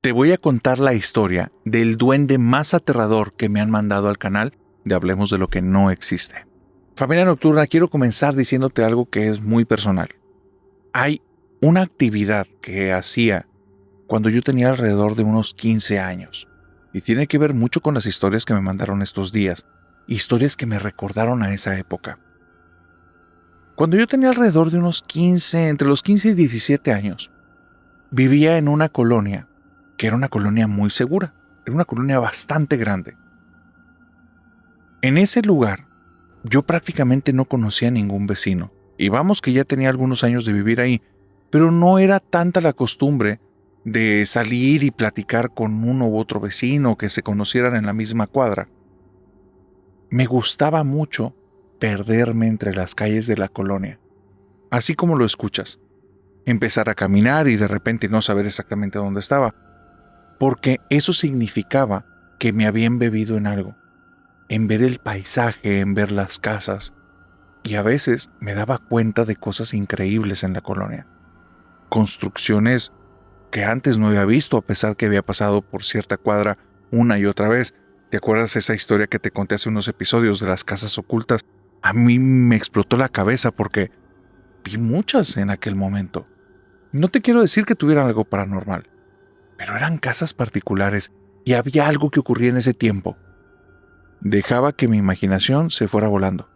Te voy a contar la historia del duende más aterrador que me han mandado al canal de Hablemos de lo que no existe. Familia Nocturna, quiero comenzar diciéndote algo que es muy personal. Hay una actividad que hacía cuando yo tenía alrededor de unos 15 años. Y tiene que ver mucho con las historias que me mandaron estos días. Historias que me recordaron a esa época. Cuando yo tenía alrededor de unos 15, entre los 15 y 17 años, vivía en una colonia que era una colonia muy segura. Era una colonia bastante grande. En ese lugar, yo prácticamente no conocía a ningún vecino. Y vamos que ya tenía algunos años de vivir ahí, pero no era tanta la costumbre de salir y platicar con uno u otro vecino que se conocieran en la misma cuadra. Me gustaba mucho perderme entre las calles de la colonia, así como lo escuchas. Empezar a caminar y de repente no saber exactamente dónde estaba, porque eso significaba que me había embebido en algo, en ver el paisaje, en ver las casas, y a veces me daba cuenta de cosas increíbles en la colonia. Construcciones que antes no había visto, a pesar que había pasado por cierta cuadra una y otra vez. ¿Te acuerdas esa historia que te conté hace unos episodios de las casas ocultas? A mí me explotó la cabeza porque vi muchas en aquel momento. No te quiero decir que tuvieran algo paranormal, pero eran casas particulares y había algo que ocurría en ese tiempo. Dejaba que mi imaginación se fuera volando.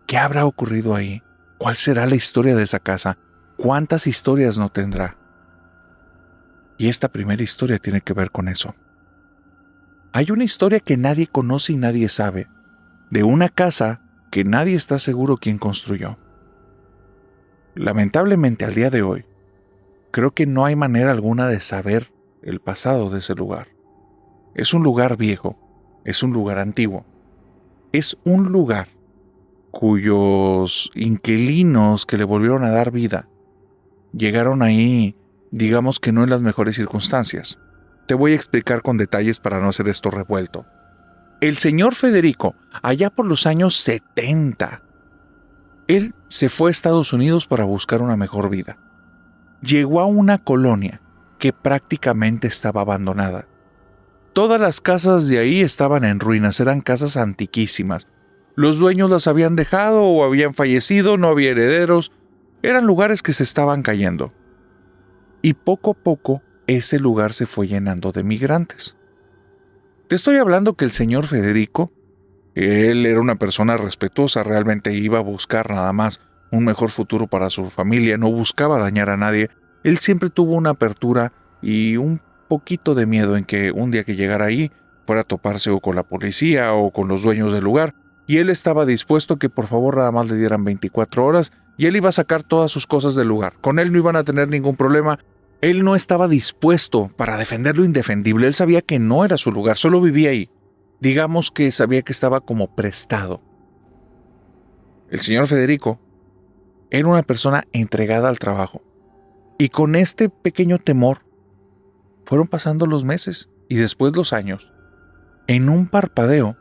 ¿Qué habrá ocurrido ahí? ¿Cuál será la historia de esa casa? ¿Cuántas historias no tendrá? Y esta primera historia tiene que ver con eso. Hay una historia que nadie conoce y nadie sabe, de una casa que nadie está seguro quién construyó. Lamentablemente, al día de hoy, creo que no hay manera alguna de saber el pasado de ese lugar. Es un lugar viejo, es un lugar antiguo, es un lugar cuyos inquilinos que le volvieron a dar vida llegaron ahí, digamos que no en las mejores circunstancias. Te voy a explicar con detalles para no hacer esto revuelto. El señor Federico, allá por los años 70, él se fue a Estados Unidos para buscar una mejor vida. Llegó a una colonia que prácticamente estaba abandonada. Todas las casas de ahí estaban en ruinas, eran casas antiquísimas. Los dueños las habían dejado o habían fallecido, no había herederos. Eran lugares que se estaban cayendo. Y poco a poco, ese lugar se fue llenando de migrantes. Te estoy hablando que el señor Federico, él era una persona respetuosa, realmente iba a buscar nada más un mejor futuro para su familia, no buscaba dañar a nadie. Él siempre tuvo una apertura y un poquito de miedo en que un día que llegara ahí fuera a toparse o con la policía o con los dueños del lugar. Y él estaba dispuesto a que por favor nada más le dieran 24 horas y él iba a sacar todas sus cosas del lugar. Con él no iban a tener ningún problema. Él no estaba dispuesto para defender lo indefendible. Él sabía que no era su lugar, solo vivía ahí. Digamos que sabía que estaba como prestado. El señor Federico era una persona entregada al trabajo. Y con este pequeño temor, fueron pasando los meses y después los años. En un parpadeo,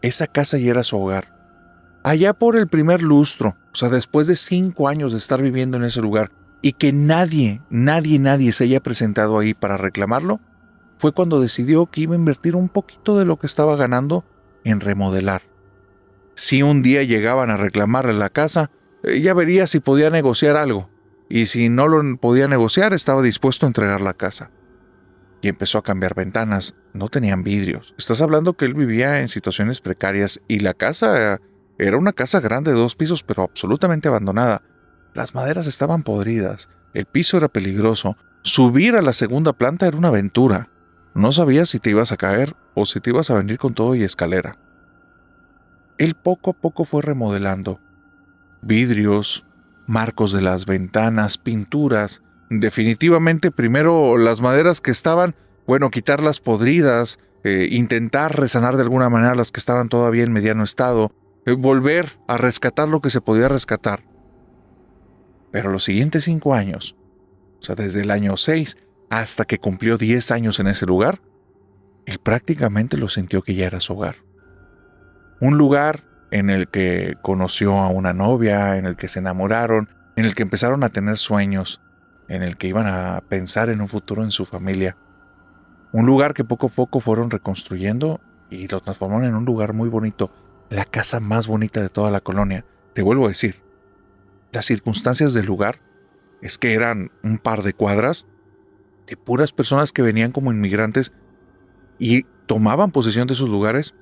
esa casa ya era su hogar. Allá por el primer lustro, o sea, después de 5 años de estar viviendo en ese lugar, y que nadie se haya presentado ahí para reclamarlo, fue cuando decidió que iba a invertir un poquito de lo que estaba ganando en remodelar. Si un día llegaban a reclamarle la casa, ya vería si podía negociar algo, y si no lo podía negociar, estaba dispuesto a entregar la casa. Y empezó a cambiar ventanas, no tenían vidrios. Estás hablando que él vivía en situaciones precarias y la casa era una casa grande de 2 pisos, pero absolutamente abandonada. Las maderas estaban podridas, el piso era peligroso, subir a la segunda planta era una aventura. No sabías si te ibas a caer o si te ibas a venir con todo y escalera. Él poco a poco fue remodelando. Vidrios, marcos de las ventanas, pinturas. Definitivamente primero las maderas que estaban, quitarlas podridas, intentar resanar de alguna manera las que estaban todavía en mediano estado, volver a rescatar lo que se podía rescatar. Pero los siguientes 5 años, o sea, desde el año 6 hasta que cumplió 10 años en ese lugar, él prácticamente lo sintió que ya era su hogar. Un lugar en el que conoció a una novia, en el que se enamoraron, en el que empezaron a tener sueños, en el que iban a pensar en un futuro en su familia. Un lugar que poco a poco fueron reconstruyendo y lo transformaron en un lugar muy bonito, la casa más bonita de toda la colonia. Te vuelvo a decir, las circunstancias del lugar es que eran un par de cuadras de puras personas que venían como inmigrantes y tomaban posesión de sus lugares.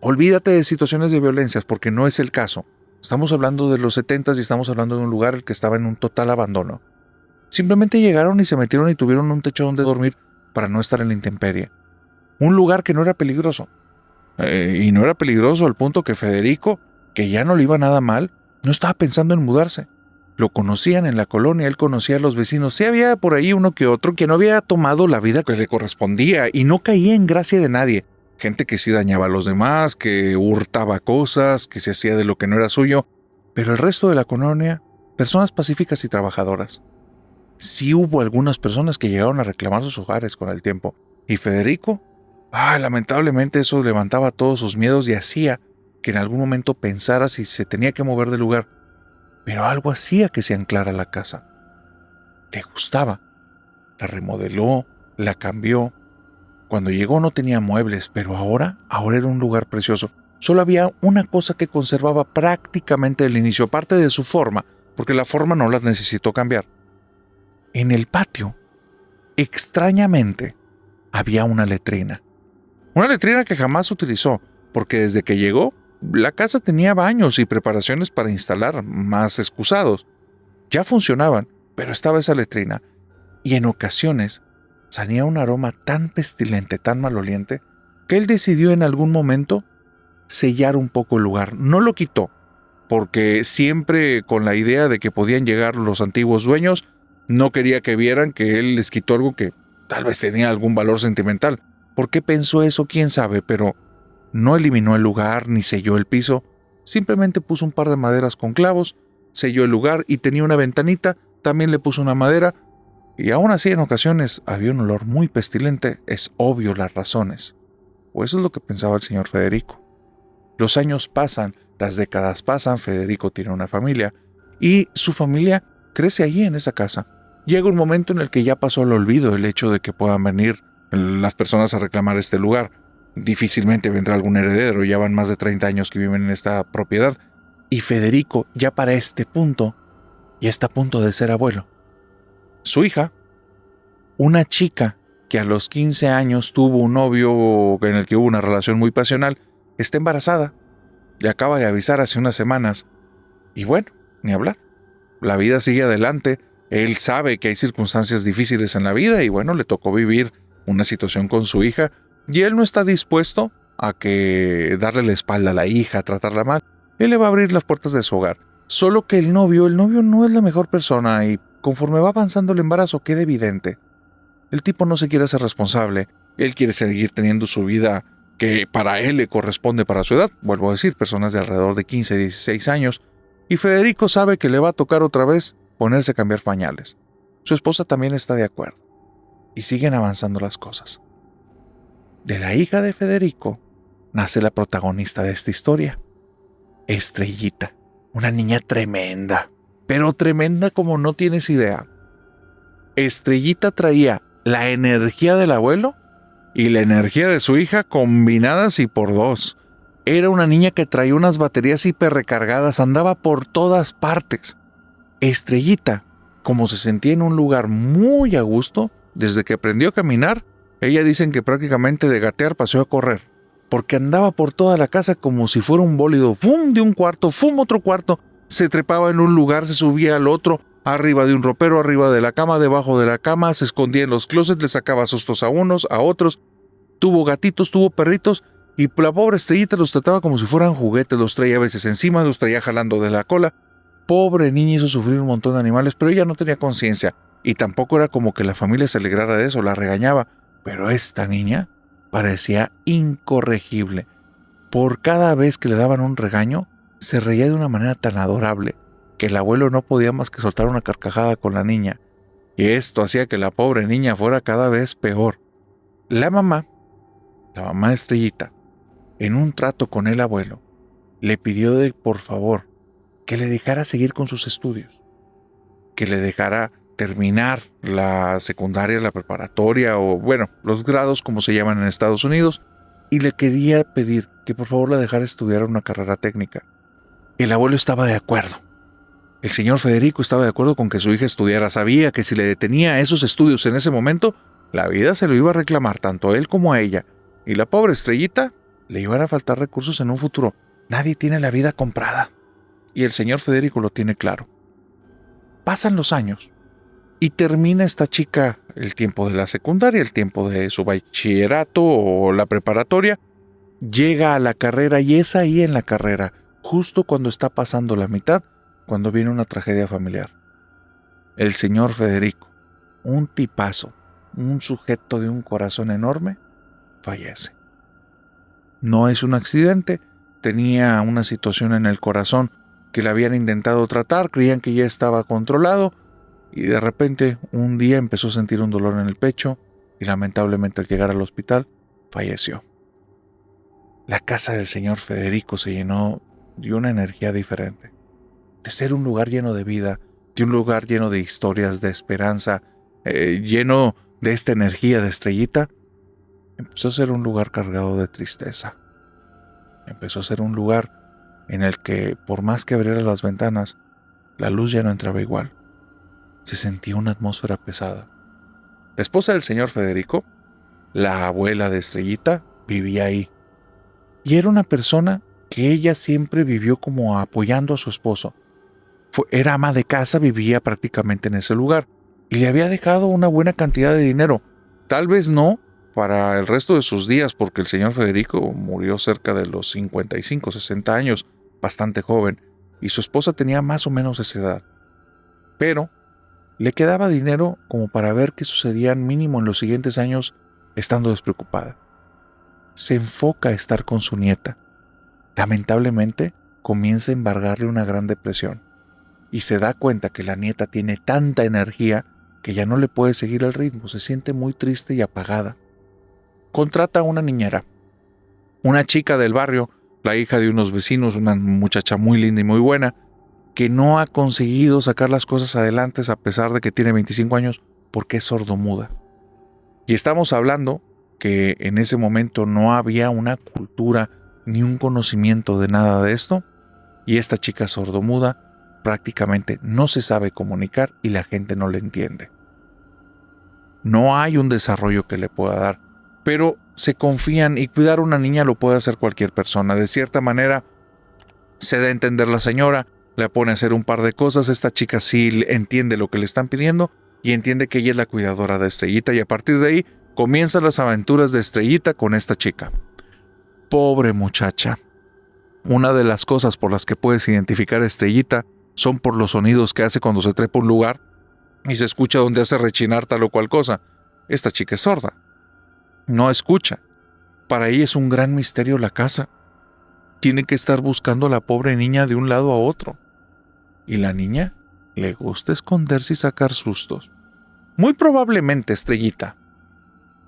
Olvídate de situaciones de violencias porque no es el caso. Estamos hablando de los 70s y estamos hablando de un lugar que estaba en un total abandono. Simplemente llegaron y se metieron y tuvieron un techo donde dormir para no estar en la intemperie. Un lugar que no era peligroso. Y no era peligroso al punto que Federico, que ya no le iba nada mal, no estaba pensando en mudarse. Lo conocían en la colonia, él conocía a los vecinos. Sí había por ahí uno que otro que no había tomado la vida que le correspondía y no caía en gracia de nadie. Gente que sí dañaba a los demás, que hurtaba cosas, que se hacía de lo que no era suyo. Pero el resto de la colonia, personas pacíficas y trabajadoras. Sí hubo algunas personas que llegaron a reclamar sus hogares con el tiempo. Y Federico, lamentablemente eso levantaba todos sus miedos y hacía que en algún momento pensara si se tenía que mover de lugar. Pero algo hacía que se anclara la casa. Le gustaba. La remodeló, la cambió. Cuando llegó no tenía muebles, pero ahora era un lugar precioso. Solo había una cosa que conservaba prácticamente del inicio, aparte de su forma, porque la forma no la necesitó cambiar. En el patio, extrañamente, había una letrina. Una letrina que jamás utilizó, porque desde que llegó, la casa tenía baños y preparaciones para instalar, más excusados. Ya funcionaban, pero estaba esa letrina. Y en ocasiones salía un aroma tan pestilente, tan maloliente, que él decidió en algún momento sellar un poco el lugar. No lo quitó, porque siempre con la idea de que podían llegar los antiguos dueños, no quería que vieran que él les quitó algo que tal vez tenía algún valor sentimental. ¿Por qué pensó eso? Quién sabe, pero no eliminó el lugar ni selló el piso. Simplemente puso un par de maderas con clavos, selló el lugar y tenía una ventanita, también le puso una madera. Y aún así en ocasiones había un olor muy pestilente, es obvio las razones. O eso es lo que pensaba el señor Federico. Los años pasan, las décadas pasan, Federico tiene una familia y su familia crece allí en esa casa. Llega un momento en el que ya pasó al olvido el hecho de que puedan venir las personas a reclamar este lugar. Difícilmente vendrá algún heredero, ya van más de 30 años que viven en esta propiedad. Y Federico ya para este punto, ya está a punto de ser abuelo. Su hija, una chica que a los 15 años tuvo un novio en el que hubo una relación muy pasional, está embarazada. Le acaba de avisar hace unas semanas. Y bueno, ni hablar. La vida sigue adelante. Él sabe que hay circunstancias difíciles en la vida y bueno, le tocó vivir una situación con su hija y él no está dispuesto a que darle la espalda a la hija, a tratarla mal. Él le va a abrir las puertas de su hogar. Solo que el novio no es la mejor persona y conforme va avanzando el embarazo queda evidente. El tipo no se quiere hacer responsable. Él quiere seguir teniendo su vida que para él le corresponde para su edad. Vuelvo a decir, personas de alrededor de 15, 16 años. Y Federico sabe que le va a tocar otra vez ponerse a cambiar pañales. Su esposa también está de acuerdo. Y siguen avanzando las cosas. De la hija de Federico nace la protagonista de esta historia. Estrellita. Una niña tremenda. Pero tremenda como no tienes idea. Estrellita traía la energía del abuelo y la energía de su hija combinadas y por dos. Era una niña que traía unas baterías hiperrecargadas, andaba por todas partes. Estrellita, como se sentía en un lugar muy a gusto, desde que aprendió a caminar, ella dicen que prácticamente de gatear pasó a correr, porque andaba por toda la casa como si fuera un bólido, ¡fum! De un cuarto, ¡fum! Otro cuarto, se trepaba en un lugar, se subía al otro, arriba de un ropero, arriba de la cama, debajo de la cama, se escondía en los closets, le sacaba sustos a unos, a otros, tuvo gatitos, tuvo perritos, y la pobre Estrellita los trataba como si fueran juguetes, los traía a veces encima, los traía jalando de la cola. Pobre niña, hizo sufrir un montón de animales, pero ella no tenía conciencia, y tampoco era como que la familia se alegrara de eso, la regañaba, pero esta niña parecía incorregible. Por cada vez que le daban un regaño, se reía de una manera tan adorable, que el abuelo no podía más que soltar una carcajada con la niña, y esto hacía que la pobre niña fuera cada vez peor. La mamá de Estrellita, en un trato con el abuelo, le pidió por favor, que le dejara seguir con sus estudios, que le dejara terminar la secundaria, la preparatoria o, bueno, los grados como se llaman en Estados Unidos, y le quería pedir que por favor la dejara estudiar una carrera técnica. El abuelo estaba de acuerdo. El señor Federico estaba de acuerdo con que su hija estudiara. Sabía que si le detenía esos estudios en ese momento, la vida se lo iba a reclamar tanto a él como a ella. Y la pobre Estrellita le iban a faltar recursos en un futuro. Nadie tiene la vida comprada. Y el señor Federico lo tiene claro. Pasan los años y termina esta chica el tiempo de la secundaria, el tiempo de su bachillerato o la preparatoria. Llega a la carrera y es ahí en la carrera, justo cuando está pasando la mitad, cuando viene una tragedia familiar. El señor Federico, un tipazo, un sujeto de un corazón enorme, fallece. No es un accidente, tenía una situación en el corazón que le habían intentado tratar, creían que ya estaba controlado y de repente un día empezó a sentir un dolor en el pecho y lamentablemente al llegar al hospital falleció. La casa del señor Federico se llenó de una energía diferente, de ser un lugar lleno de vida, de un lugar lleno de historias, de esperanza, lleno de esta energía de Estrellita. Empezó a ser un lugar cargado de tristeza. Empezó a ser un lugar en el que, por más que abriera las ventanas, la luz ya no entraba igual. Se sentía una atmósfera pesada. La esposa del señor Federico, la abuela de Estrellita, vivía ahí. Y era una persona que ella siempre vivió como apoyando a su esposo. Era ama de casa, vivía prácticamente en ese lugar. Y le había dejado una buena cantidad de dinero. Tal vez no para el resto de sus días, porque el señor Federico murió cerca de los 55, 60 años, bastante joven, y su esposa tenía más o menos esa edad. Pero le quedaba dinero como para ver qué sucedía mínimo en los siguientes años estando despreocupada. Se enfoca a estar con su nieta. Lamentablemente, comienza a embargarle una gran depresión y se da cuenta que la nieta tiene tanta energía que ya no le puede seguir el ritmo, se siente muy triste y apagada. Contrata a una niñera, una chica del barrio, la hija de unos vecinos, una muchacha muy linda y muy buena, que no ha conseguido sacar las cosas adelante a pesar de que tiene 25 años porque es sordomuda. Y estamos hablando que en ese momento no había una cultura ni un conocimiento de nada de esto, y esta chica sordomuda prácticamente no se sabe comunicar y la gente no le entiende. No hay un desarrollo que le pueda dar, pero se confían y cuidar a una niña lo puede hacer cualquier persona. De cierta manera, se da a entender la señora, le pone a hacer un par de cosas, esta chica sí entiende lo que le están pidiendo y entiende que ella es la cuidadora de Estrellita y a partir de ahí comienzan las aventuras de Estrellita con esta chica. Pobre muchacha. Una de las cosas por las que puedes identificar a Estrellita son por los sonidos que hace cuando se trepa a un lugar y se escucha donde hace rechinar tal o cual cosa. Esta chica es sorda. No escucha. Para ella es un gran misterio la casa. Tiene que estar buscando a la pobre niña de un lado a otro. Y la niña le gusta esconderse y sacar sustos. Muy probablemente Estrellita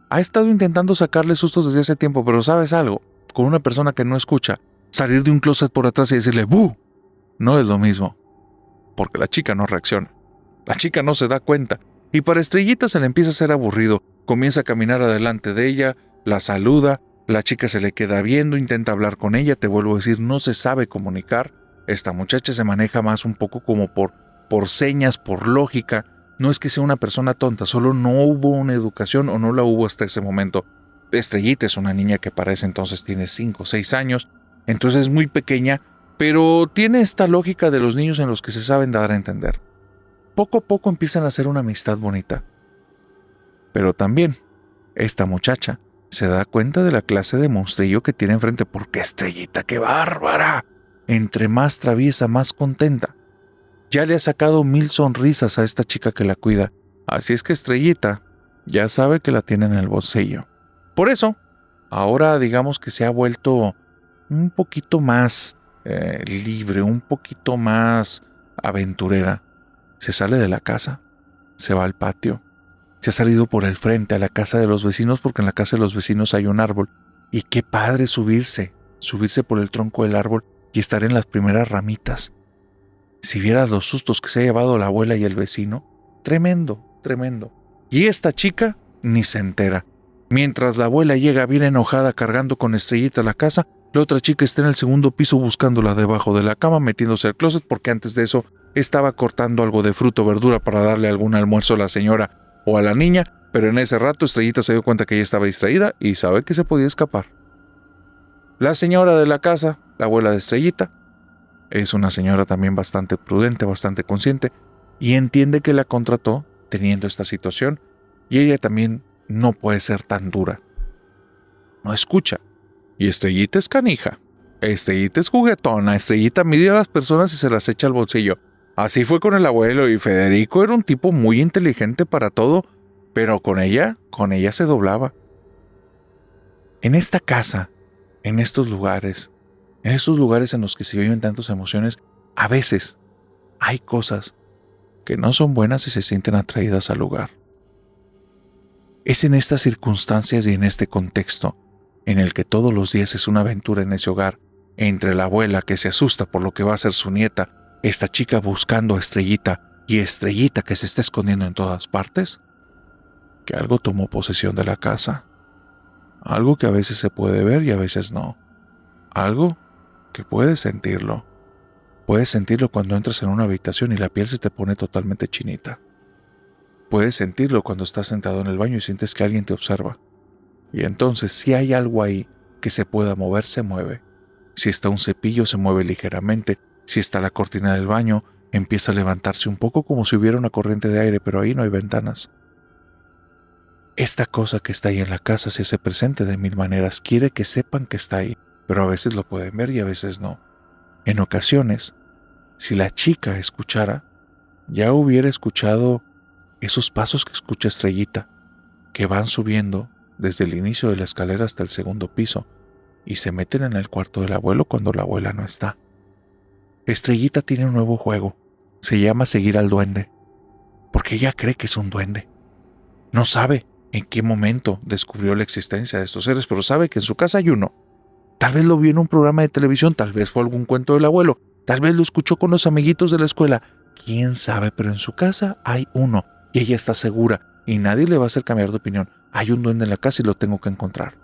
ha estado intentando sacarle sustos desde hace tiempo, pero ¿sabes algo? Con una persona que no escucha, salir de un closet por atrás y decirle ¡bu! No es lo mismo, porque la chica no reacciona. La chica no se da cuenta, y para Estrellita se le empieza a hacer aburrido. Comienza a caminar adelante de ella, la saluda, la chica se le queda viendo, intenta hablar con ella, te vuelvo a decir, no se sabe comunicar. Esta muchacha se maneja más un poco como por señas, por lógica. No es que sea una persona tonta, solo no hubo una educación o no la hubo hasta ese momento. Estrellita es una niña que para ese entonces tiene 5 o 6 años, entonces es muy pequeña, pero tiene esta lógica de los niños en los que se saben dar a entender. Poco a poco empiezan a hacer una amistad bonita. Pero también, esta muchacha se da cuenta de la clase de monstrillo que tiene enfrente, porque Estrellita, ¡qué bárbara! Entre más traviesa, más contenta. Ya le ha sacado 1000 sonrisas a esta chica que la cuida, así es que Estrellita ya sabe que la tiene en el bolsillo. Por eso, ahora digamos que se ha vuelto un poquito más libre, un poquito más aventurera. Se sale de la casa, se va al patio, se ha salido por el frente a la casa de los vecinos porque en la casa de los vecinos hay un árbol. Y qué padre subirse por el tronco del árbol y estar en las primeras ramitas. Si vieras los sustos que se ha llevado la abuela y el vecino, Tremendo, tremendo. Y esta chica ni se entera. Mientras la abuela llega bien enojada cargando con Estrellita a la casa, la otra chica está en el segundo piso buscándola debajo de la cama, metiéndose al closet porque antes de eso estaba cortando algo de fruta o verdura para darle algún almuerzo a la señora o a la niña, pero en ese rato Estrellita se dio cuenta que ella estaba distraída y sabe que se podía escapar. La señora de la casa, la abuela de Estrellita, es una señora también bastante prudente, bastante consciente, y entiende que la contrató teniendo esta situación, y ella también no puede ser tan dura. No escucha. Y Estrellita es canija. Estrellita es juguetona. Estrellita mide a las personas y se las echa al bolsillo. Así fue con el abuelo, y Federico era un tipo muy inteligente para todo, pero con ella se doblaba. En esta casa, en estos lugares, en los que se viven tantas emociones, a veces hay cosas que no son buenas y se sienten atraídas al lugar. Es en estas circunstancias y en este contexto en el que todos los días es una aventura en ese hogar, entre la abuela que se asusta por lo que va a ser su nieta, esta chica buscando a Estrellita y Estrellita que se está escondiendo en todas partes, que algo tomó posesión de la casa. Algo que a veces se puede ver y a veces no. Algo que puedes sentirlo. Puedes sentirlo cuando entras en una habitación y la piel se te pone totalmente chinita. Puedes sentirlo cuando estás sentado en el baño y sientes que alguien te observa. Y entonces, si hay algo ahí que se pueda mover, se mueve. Si está un cepillo, se mueve ligeramente. Si está la cortina del baño, empieza a levantarse un poco como si hubiera una corriente de aire, pero ahí no hay ventanas. Esta cosa que está ahí en la casa se hace presente de mil maneras. Quiere que sepan que está ahí, pero a veces lo pueden ver y a veces no. En ocasiones, si la chica escuchara, ya hubiera escuchado esos pasos que escucha Estrellita, que van subiendo desde el inicio de la escalera hasta el segundo piso y se meten en el cuarto del abuelo cuando la abuela no está. Estrellita tiene un nuevo juego. Se llama seguir al duende, porque ella cree que es un duende. No sabe en qué momento descubrió la existencia de estos seres, pero sabe que en su casa hay uno. Tal vez lo vio en un programa de televisión, tal vez fue algún cuento del abuelo, tal vez lo escuchó con los amiguitos de la escuela. ¿Quién sabe? Pero en su casa hay uno y ella está segura y nadie le va a hacer cambiar de opinión. Hay un duende en la casa y lo tengo que encontrar.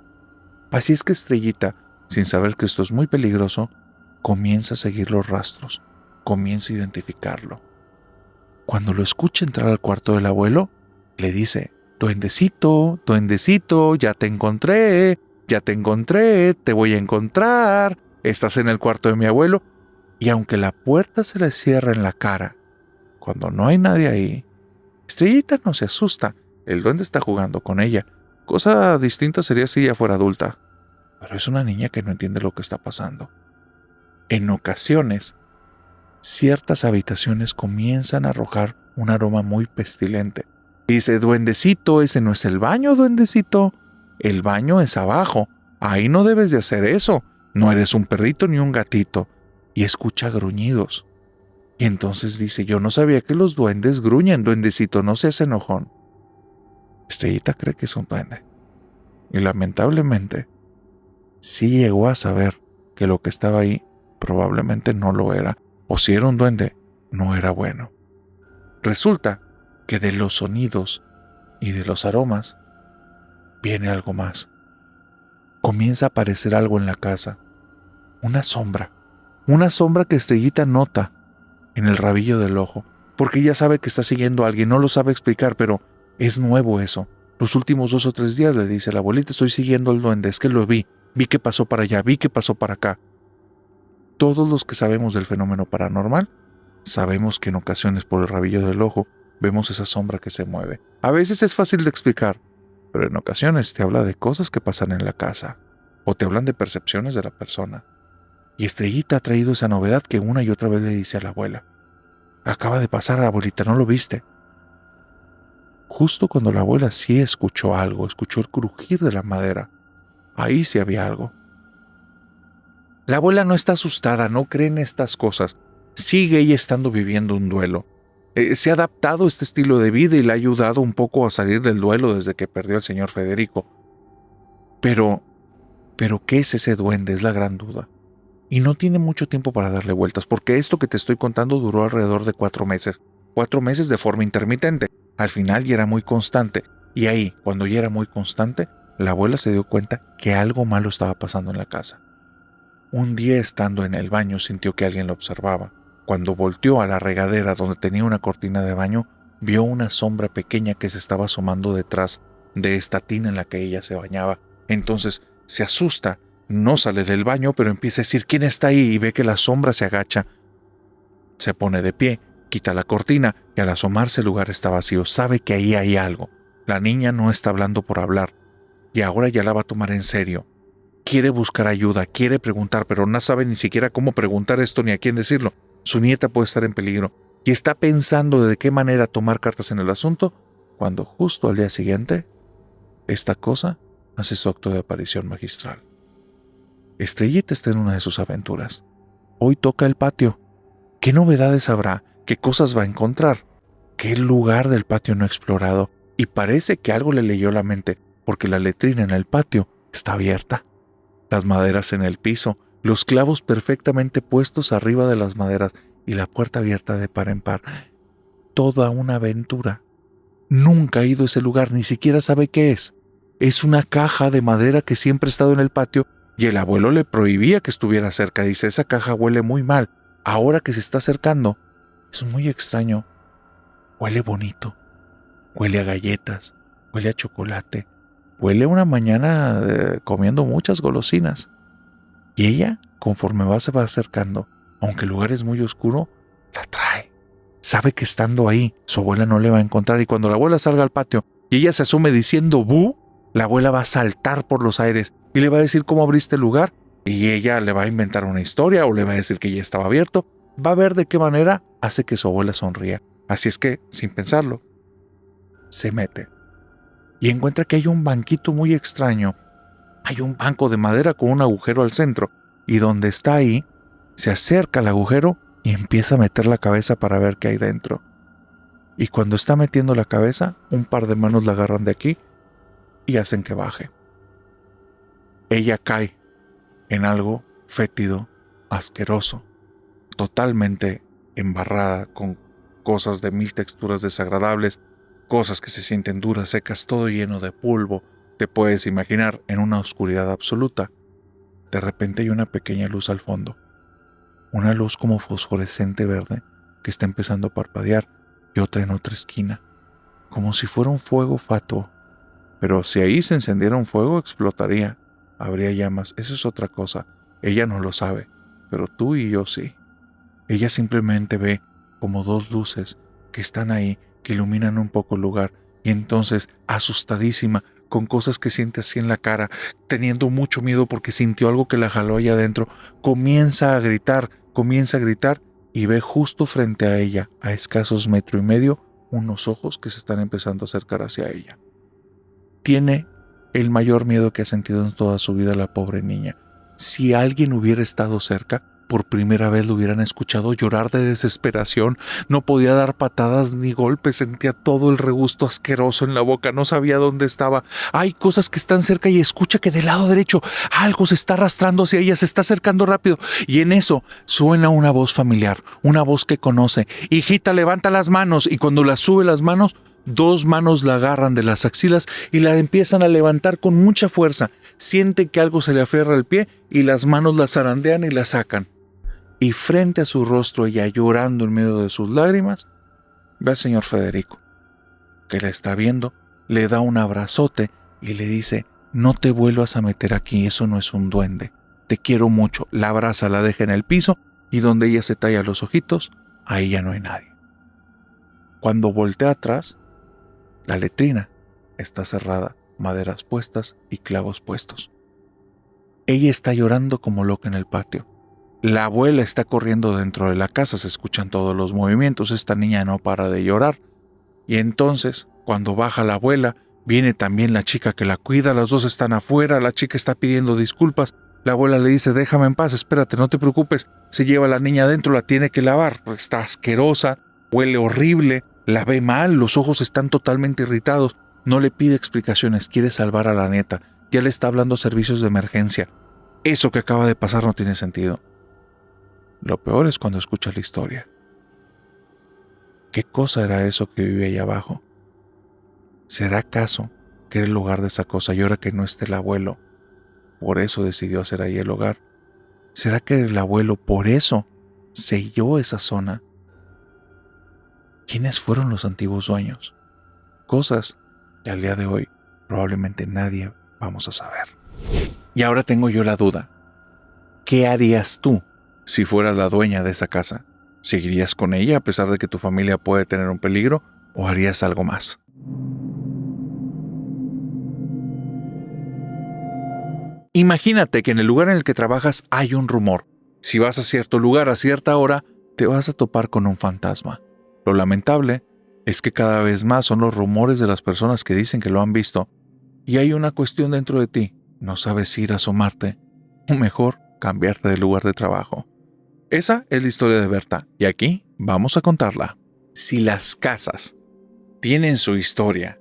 Así es que Estrellita, sin saber que esto es muy peligroso, comienza a seguir los rastros, comienza a identificarlo. Cuando lo escucha entrar al cuarto del abuelo, le dice: duendecito, duendecito, ya te encontré, te voy a encontrar, estás en el cuarto de mi abuelo. Y aunque la puerta se le cierra en la cara, cuando no hay nadie ahí, Estrellita no se asusta, el duende está jugando con ella. Cosa distinta sería si ella fuera adulta, pero es una niña que no entiende lo que está pasando. En ocasiones, ciertas habitaciones comienzan a arrojar un aroma muy pestilente. Dice: duendecito, ese no es el baño, duendecito. El baño es abajo. Ahí no debes de hacer eso. No eres un perrito ni un gatito. Y escucha gruñidos. Y entonces dice: yo no sabía que los duendes gruñen, duendecito, no seas enojón. Estrellita cree que es un duende. Y lamentablemente, sí llegó a saber que lo que estaba ahí probablemente no lo era. O si era un duende, no era bueno. Resulta que de los sonidos y de los aromas viene algo más. Comienza a aparecer algo en la casa. Una sombra que Estrellita nota en el rabillo del ojo, porque ella sabe que está siguiendo a alguien, no lo sabe explicar, pero es nuevo eso. Los últimos 2 o 3 días le dice a la abuelita: estoy siguiendo al duende, es que lo vi que pasó para allá, vi que pasó para acá. Todos los que sabemos del fenómeno paranormal, sabemos que en ocasiones por el rabillo del ojo vemos esa sombra que se mueve. A veces es fácil de explicar, pero en ocasiones te habla de cosas que pasan en la casa, o te hablan de percepciones de la persona. Y Estrellita ha traído esa novedad que una y otra vez le dice a la abuela: acaba de pasar, abuelita, ¿no lo viste? Justo cuando la abuela sí escuchó algo, escuchó el crujir de la madera. Ahí sí había algo. La abuela no está asustada, no cree en estas cosas. Sigue ella estando viviendo un duelo. Se ha adaptado a este estilo de vida y le ha ayudado un poco a salir del duelo desde que perdió al señor Federico. Pero, ¿qué es ese duende? Es la gran duda. Y no tiene mucho tiempo para darle vueltas, porque esto que te estoy contando duró alrededor de 4 meses. 4 meses de forma intermitente. Al final ya era muy constante. Y ahí, cuando ya era muy constante, la abuela se dio cuenta que algo malo estaba pasando en la casa. Un día, estando en el baño, sintió que alguien la observaba. Cuando volteó a la regadera donde tenía una cortina de baño, vio una sombra pequeña que se estaba asomando detrás de esta tina en la que ella se bañaba. Entonces se asusta, no sale del baño, pero empieza a decir ¿quién está ahí? Y ve que la sombra se agacha. Se pone de pie, quita la cortina y al asomarse el lugar está vacío. Sabe que ahí hay algo. La niña no está hablando por hablar y ahora ya la va a tomar en serio. Quiere buscar ayuda, quiere preguntar, pero no sabe ni siquiera cómo preguntar esto ni a quién decirlo. Su nieta puede estar en peligro y está pensando de qué manera tomar cartas en el asunto cuando justo al día siguiente, esta cosa hace su acto de aparición magistral. Estrellita está en una de sus aventuras. Hoy toca el patio. ¿Qué novedades habrá? ¿Qué cosas va a encontrar? ¿Qué lugar del patio no ha explorado? Y parece que algo le leyó la mente, porque la letrina en el patio está abierta. Las maderas en el piso, los clavos perfectamente puestos arriba de las maderas y la puerta abierta de par en par. Toda una aventura. Nunca ha ido a ese lugar, ni siquiera sabe qué es. Es una caja de madera que siempre ha estado en el patio y el abuelo le prohibía que estuviera cerca. Dice, esa caja huele muy mal. Ahora que se está acercando, es muy extraño. Huele bonito. Huele a galletas, huele a chocolate, huele una mañana comiendo muchas golosinas. Y ella, conforme se va acercando, aunque el lugar es muy oscuro, la trae. Sabe que estando ahí, su abuela no le va a encontrar y cuando la abuela salga al patio y ella se asume diciendo ¡bu!, la abuela va a saltar por los aires y le va a decir cómo abriste el lugar y ella le va a inventar una historia o le va a decir que ya estaba abierto. Va a ver de qué manera hace que su abuela sonría. Así es que, sin pensarlo, se mete y encuentra que hay un banquito muy extraño. Hay un banco de madera con un agujero al centro y donde está ahí, se acerca al agujero y empieza a meter la cabeza para ver qué hay dentro. Y cuando está metiendo la cabeza, un par de manos la agarran de aquí y hacen que baje. Ella cae en algo fétido, asqueroso, totalmente embarrada con cosas de 1000 texturas desagradables, cosas que se sienten duras, secas, todo lleno de polvo. Te puedes imaginar en una oscuridad absoluta. De repente hay una pequeña luz al fondo. Una luz como fosforescente verde que está empezando a parpadear y otra en otra esquina. Como si fuera un fuego fatuo. Pero si ahí se encendiera un fuego, explotaría. Habría llamas. Eso es otra cosa. Ella no lo sabe, pero tú y yo sí. Ella simplemente ve como 2 luces que están ahí, que iluminan un poco el lugar, y entonces, asustadísima, con cosas que siente así en la cara, teniendo mucho miedo porque sintió algo que la jaló allá adentro, comienza a gritar, y ve justo frente a ella, a escasos 1,5 metros, unos ojos que se están empezando a acercar hacia ella. Tiene el mayor miedo que ha sentido en toda su vida la pobre niña. Si alguien hubiera estado cerca, por primera vez lo hubieran escuchado llorar de desesperación. No podía dar patadas ni golpes, sentía todo el regusto asqueroso en la boca, no sabía dónde estaba. Hay cosas que están cerca y escucha que del lado derecho algo se está arrastrando hacia ella, se está acercando rápido. Y en eso suena una voz familiar, una voz que conoce. Hijita, levanta las manos. Y cuando la sube las manos, 2 manos la agarran de las axilas y la empiezan a levantar con mucha fuerza. Siente que algo se le aferra al pie y las manos la zarandean y la sacan. Y frente a su rostro, ella llorando en medio de sus lágrimas, ve al señor Federico, que la está viendo, le da un abrazote y le dice, no te vuelvas a meter aquí, eso no es un duende, te quiero mucho. La abraza, la deja en el piso y donde ella se talla los ojitos, ahí ya no hay nadie. Cuando voltea atrás, la letrina está cerrada, maderas puestas y clavos puestos. Ella está llorando como loca en el patio. La abuela está corriendo dentro de la casa, se escuchan todos los movimientos, esta niña no para de llorar. Y entonces, cuando baja la abuela, viene también la chica que la cuida, las dos están afuera, la chica está pidiendo disculpas, la abuela le dice, déjame en paz, espérate, no te preocupes, se lleva a la niña adentro, la tiene que lavar, está asquerosa, huele horrible, la ve mal, los ojos están totalmente irritados, no le pide explicaciones, quiere salvar a la neta, ya le está hablando a servicios de emergencia. Eso que acaba de pasar no tiene sentido. Lo peor es cuando escucha la historia. ¿Qué cosa era eso que vive allá abajo? ¿Será acaso que era el lugar de esa cosa y ahora que no esté el abuelo, por eso decidió hacer ahí el hogar? ¿Será que el abuelo por eso selló esa zona? ¿Quiénes fueron los antiguos dueños? Cosas que al día de hoy probablemente nadie vamos a saber. Y ahora tengo yo la duda. ¿Qué harías tú si fueras la dueña de esa casa? ¿Seguirías con ella a pesar de que tu familia puede tener un peligro o harías algo más? Imagínate que en el lugar en el que trabajas hay un rumor. Si vas a cierto lugar a cierta hora, te vas a topar con un fantasma. Lo lamentable es que cada vez más son los rumores de las personas que dicen que lo han visto, y hay una cuestión dentro de ti. No sabes ir a asomarte, o mejor, cambiarte de lugar de trabajo. Esa es la historia de Berta, y aquí vamos a contarla. Si las casas tienen su historia,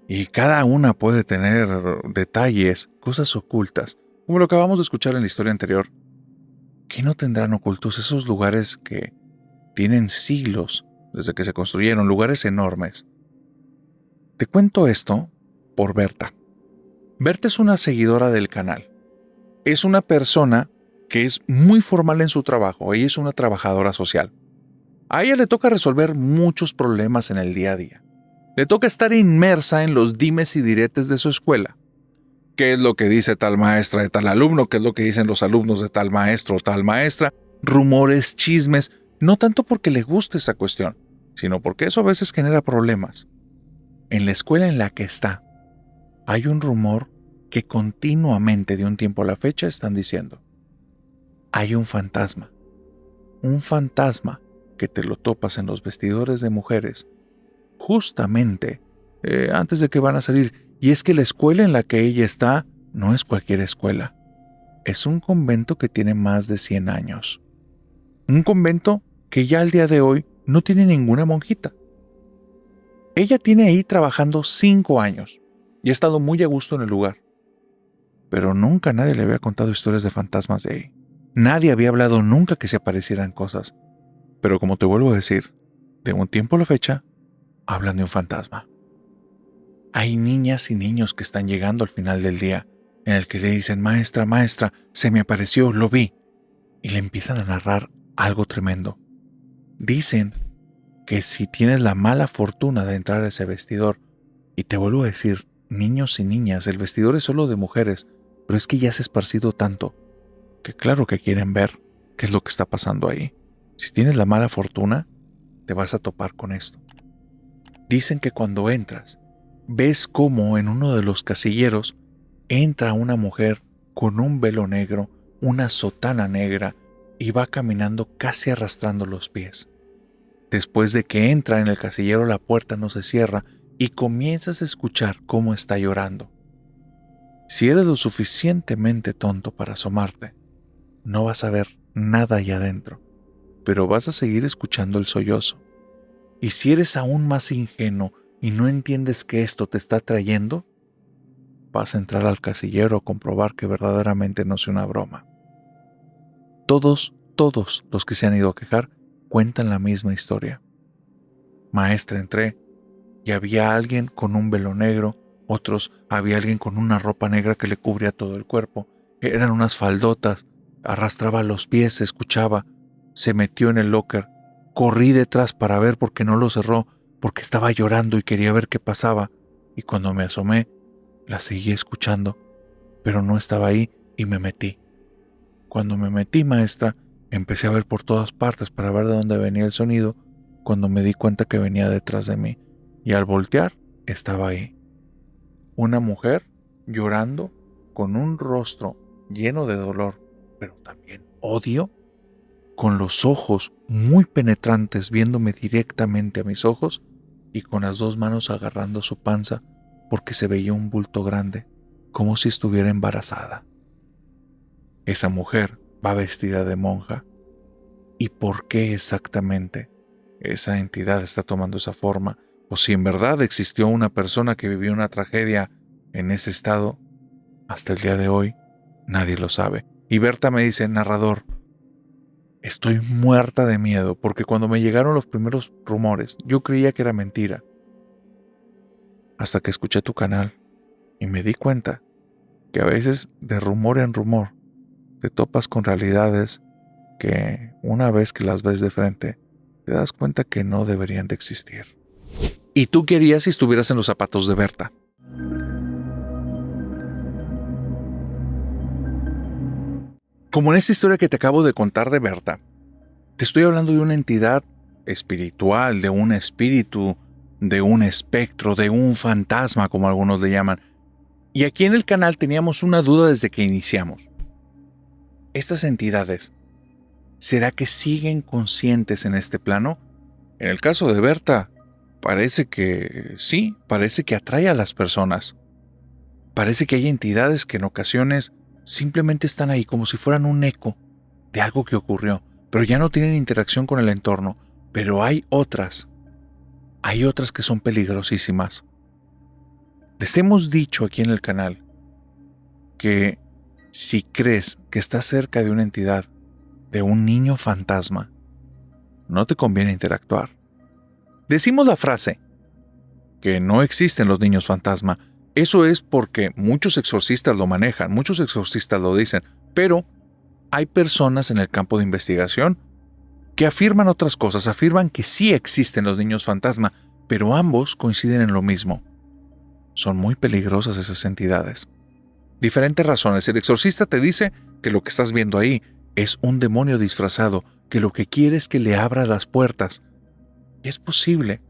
y cada una puede tener detalles, cosas ocultas, como lo que acabamos de escuchar en la historia anterior, ¿qué no tendrán ocultos esos lugares que tienen siglos desde que se construyeron, lugares enormes? Te cuento esto por Berta. Berta es una seguidora del canal. Es una persona que es muy formal en su trabajo. Ella es una trabajadora social. A ella le toca resolver muchos problemas en el día a día. Le toca estar inmersa en los dimes y diretes de su escuela. ¿Qué es lo que dice tal maestra de tal alumno? ¿Qué es lo que dicen los alumnos de tal maestro o tal maestra? Rumores, chismes, no tanto porque le guste esa cuestión, sino porque eso a veces genera problemas. En la escuela en la que está, hay un rumor que continuamente de un tiempo a la fecha están diciendo. Hay un fantasma que te lo topas en los vestidores de mujeres, justamente antes de que van a salir. Y es que la escuela en la que ella está no es cualquier escuela. Es un convento que tiene más de 100 años. Un convento que ya al día de hoy no tiene ninguna monjita. Ella tiene ahí trabajando 5 años y ha estado muy a gusto en el lugar. Pero nunca nadie le había contado historias de fantasmas de ahí. Nadie había hablado nunca que se aparecieran cosas. Pero como te vuelvo a decir, de un tiempo a la fecha, hablan de un fantasma. Hay niñas y niños que están llegando al final del día, en el que le dicen, maestra, maestra, se me apareció, lo vi. Y le empiezan a narrar algo tremendo. Dicen que si tienes la mala fortuna de entrar a ese vestidor, y te vuelvo a decir, niños y niñas, el vestidor es solo de mujeres, pero es que ya se ha esparcido tanto, que claro que quieren ver qué es lo que está pasando ahí. Si tienes la mala fortuna, te vas a topar con esto. Dicen que cuando entras, ves cómo en uno de los casilleros entra una mujer con un velo negro, una sotana negra, y va caminando casi arrastrando los pies. Después de que entra en el casillero, la puerta no se cierra y comienzas a escuchar cómo está llorando. Si eres lo suficientemente tonto para asomarte, no vas a ver nada allá adentro, pero vas a seguir escuchando el sollozo. Y si eres aún más ingenuo y no entiendes que esto te está trayendo, vas a entrar al casillero a comprobar que verdaderamente no es una broma. Todos los que se han ido a quejar cuentan la misma historia. Maestra, entré y había alguien con un velo negro, otros había alguien con una ropa negra que le cubría todo el cuerpo. Eran unas faldotas, arrastraba los pies, se escuchaba, se metió en el locker. Corrí detrás para ver porque no lo cerró, porque estaba llorando y quería ver qué pasaba. Y cuando me asomé, la seguí escuchando, pero no estaba ahí y me metí. Cuando me metí, maestra, empecé a ver por todas partes para ver de dónde venía el sonido, cuando me di cuenta que venía detrás de mí. Y al voltear, estaba ahí. Una mujer llorando con un rostro lleno de dolor, pero también odio, con los ojos muy penetrantes viéndome directamente a mis ojos y con las 2 manos agarrando su panza porque se veía un bulto grande, como si estuviera embarazada. Esa mujer va vestida de monja. ¿Y por qué exactamente esa entidad está tomando esa forma? O si en verdad existió una persona que vivió una tragedia en ese estado, hasta el día de hoy nadie lo sabe. Y Berta me dice, narrador, Estoy muerta de miedo porque cuando me llegaron los primeros rumores, yo creía que era mentira. Hasta que escuché tu canal y me di cuenta que a veces de rumor en rumor te topas con realidades que una vez que las ves de frente, te das cuenta que no deberían de existir. ¿Y tú qué harías si estuvieras en los zapatos de Berta? Como en esta historia que te acabo de contar de Berta, te estoy hablando de una entidad espiritual, de un espíritu, de un espectro, de un fantasma, como algunos le llaman. Y aquí en el canal teníamos una duda desde que iniciamos. Estas entidades, ¿será que siguen conscientes en este plano? En el caso de Berta, parece que sí, parece que atrae a las personas. Parece que hay entidades que en ocasiones simplemente están ahí como si fueran un eco de algo que ocurrió, pero ya no tienen interacción con el entorno. Pero hay otras que son peligrosísimas. Les hemos dicho aquí en el canal que si crees que estás cerca de una entidad, de un niño fantasma, no te conviene interactuar. Decimos la frase que no existen los niños fantasma. Eso es porque muchos exorcistas lo manejan, muchos exorcistas lo dicen, pero hay personas en el campo de investigación que afirman otras cosas, afirman que sí existen los niños fantasma, pero ambos coinciden en lo mismo. Son muy peligrosas esas entidades. Diferentes razones. El exorcista te dice que lo que estás viendo ahí es un demonio disfrazado, que lo que quiere es que le abras las puertas. Y es posible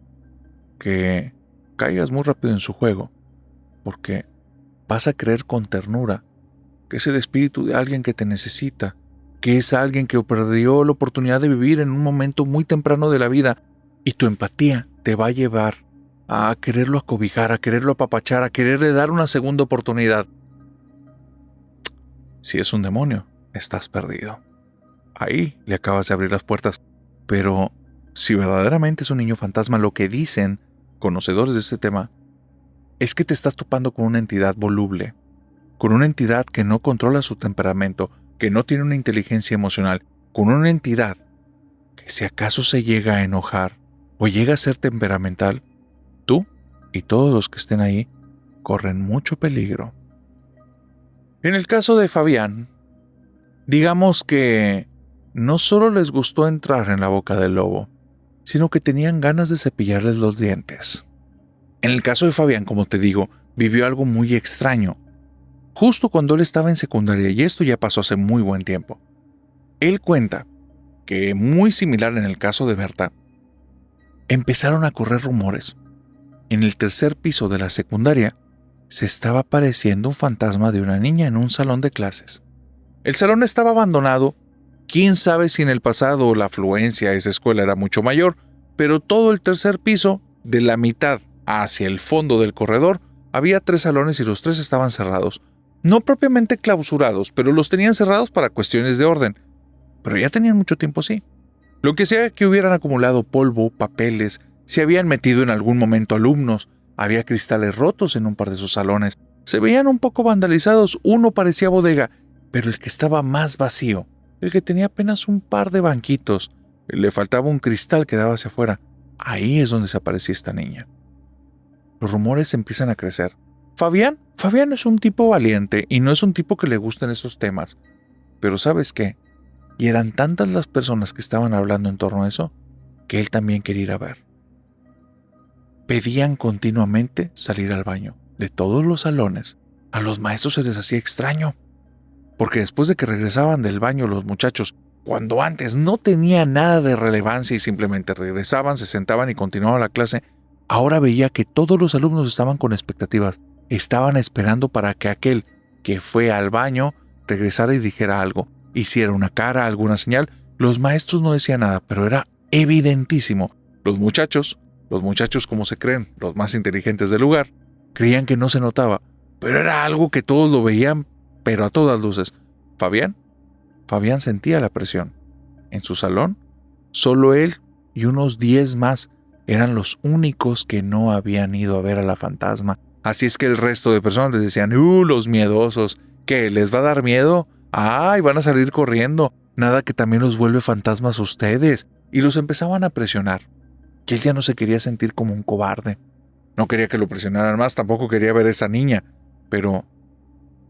que caigas muy rápido en su juego, porque vas a creer con ternura que es el espíritu de alguien que te necesita, que es alguien que perdió la oportunidad de vivir en un momento muy temprano de la vida, y tu empatía te va a llevar a quererlo acobijar, a quererlo apapachar, a quererle dar una segunda oportunidad. Si es un demonio, estás perdido. Ahí le acabas de abrir las puertas. Pero si verdaderamente es un niño fantasma, lo que dicen conocedores de este tema es que te estás topando con una entidad voluble, con una entidad que no controla su temperamento, que no tiene una inteligencia emocional, con una entidad que si acaso se llega a enojar o llega a ser temperamental, tú y todos los que estén ahí corren mucho peligro. En el caso de Fabián, digamos que no solo les gustó entrar en la boca del lobo, sino que tenían ganas de cepillarles los dientes. En el caso de Fabián, como te digo, vivió algo muy extraño. Justo cuando él estaba en secundaria, y esto ya pasó hace muy buen tiempo. Él cuenta que, muy similar en el caso de Berta, empezaron a correr rumores. En el tercer piso de la secundaria, se estaba apareciendo un fantasma de una niña en un salón de clases. El salón estaba abandonado. Quién sabe si en el pasado la afluencia a esa escuela era mucho mayor, pero todo el tercer piso, de la mitad hacia el fondo del corredor, había 3 salones y los 3 estaban cerrados. No propiamente clausurados, pero los tenían cerrados para cuestiones de orden. Pero ya tenían mucho tiempo así. Lo que sea que hubieran acumulado polvo, papeles, se habían metido en algún momento alumnos, había cristales rotos en un par de esos salones, se veían un poco vandalizados, uno parecía bodega, pero el que estaba más vacío, el que tenía apenas un par de banquitos, le faltaba un cristal que daba hacia afuera, ahí es donde se aparecía esta niña. Los rumores empiezan a crecer. Fabián es un tipo valiente y no es un tipo que le gusten esos temas. Pero ¿sabes qué? Y eran tantas las personas que estaban hablando en torno a eso, que él también quería ir a ver. Pedían continuamente salir al baño. De todos los salones, a los maestros se les hacía extraño. Porque después de que regresaban del baño los muchachos, cuando antes no tenía nada de relevancia y simplemente regresaban, se sentaban y continuaban la clase, ahora veía que todos los alumnos estaban con expectativas. Estaban esperando para que aquel que fue al baño regresara y dijera algo, hiciera una cara, alguna señal. Los maestros no decían nada, pero era evidentísimo. Los muchachos como se creen, los más inteligentes del lugar, creían que no se notaba, pero era algo que todos lo veían, pero a todas luces. Fabián sentía la presión. En su salón, solo él y unos 10 más eran los únicos que no habían ido a ver a la fantasma. Así es que el resto de personas les decían, los miedosos, ¿qué? ¿Les va a dar miedo? ¡Ay, van a salir corriendo! Nada que también los vuelve fantasmas a ustedes. Y los empezaban a presionar. Que él ya no se quería sentir como un cobarde. No quería que lo presionaran más, tampoco quería ver a esa niña. Pero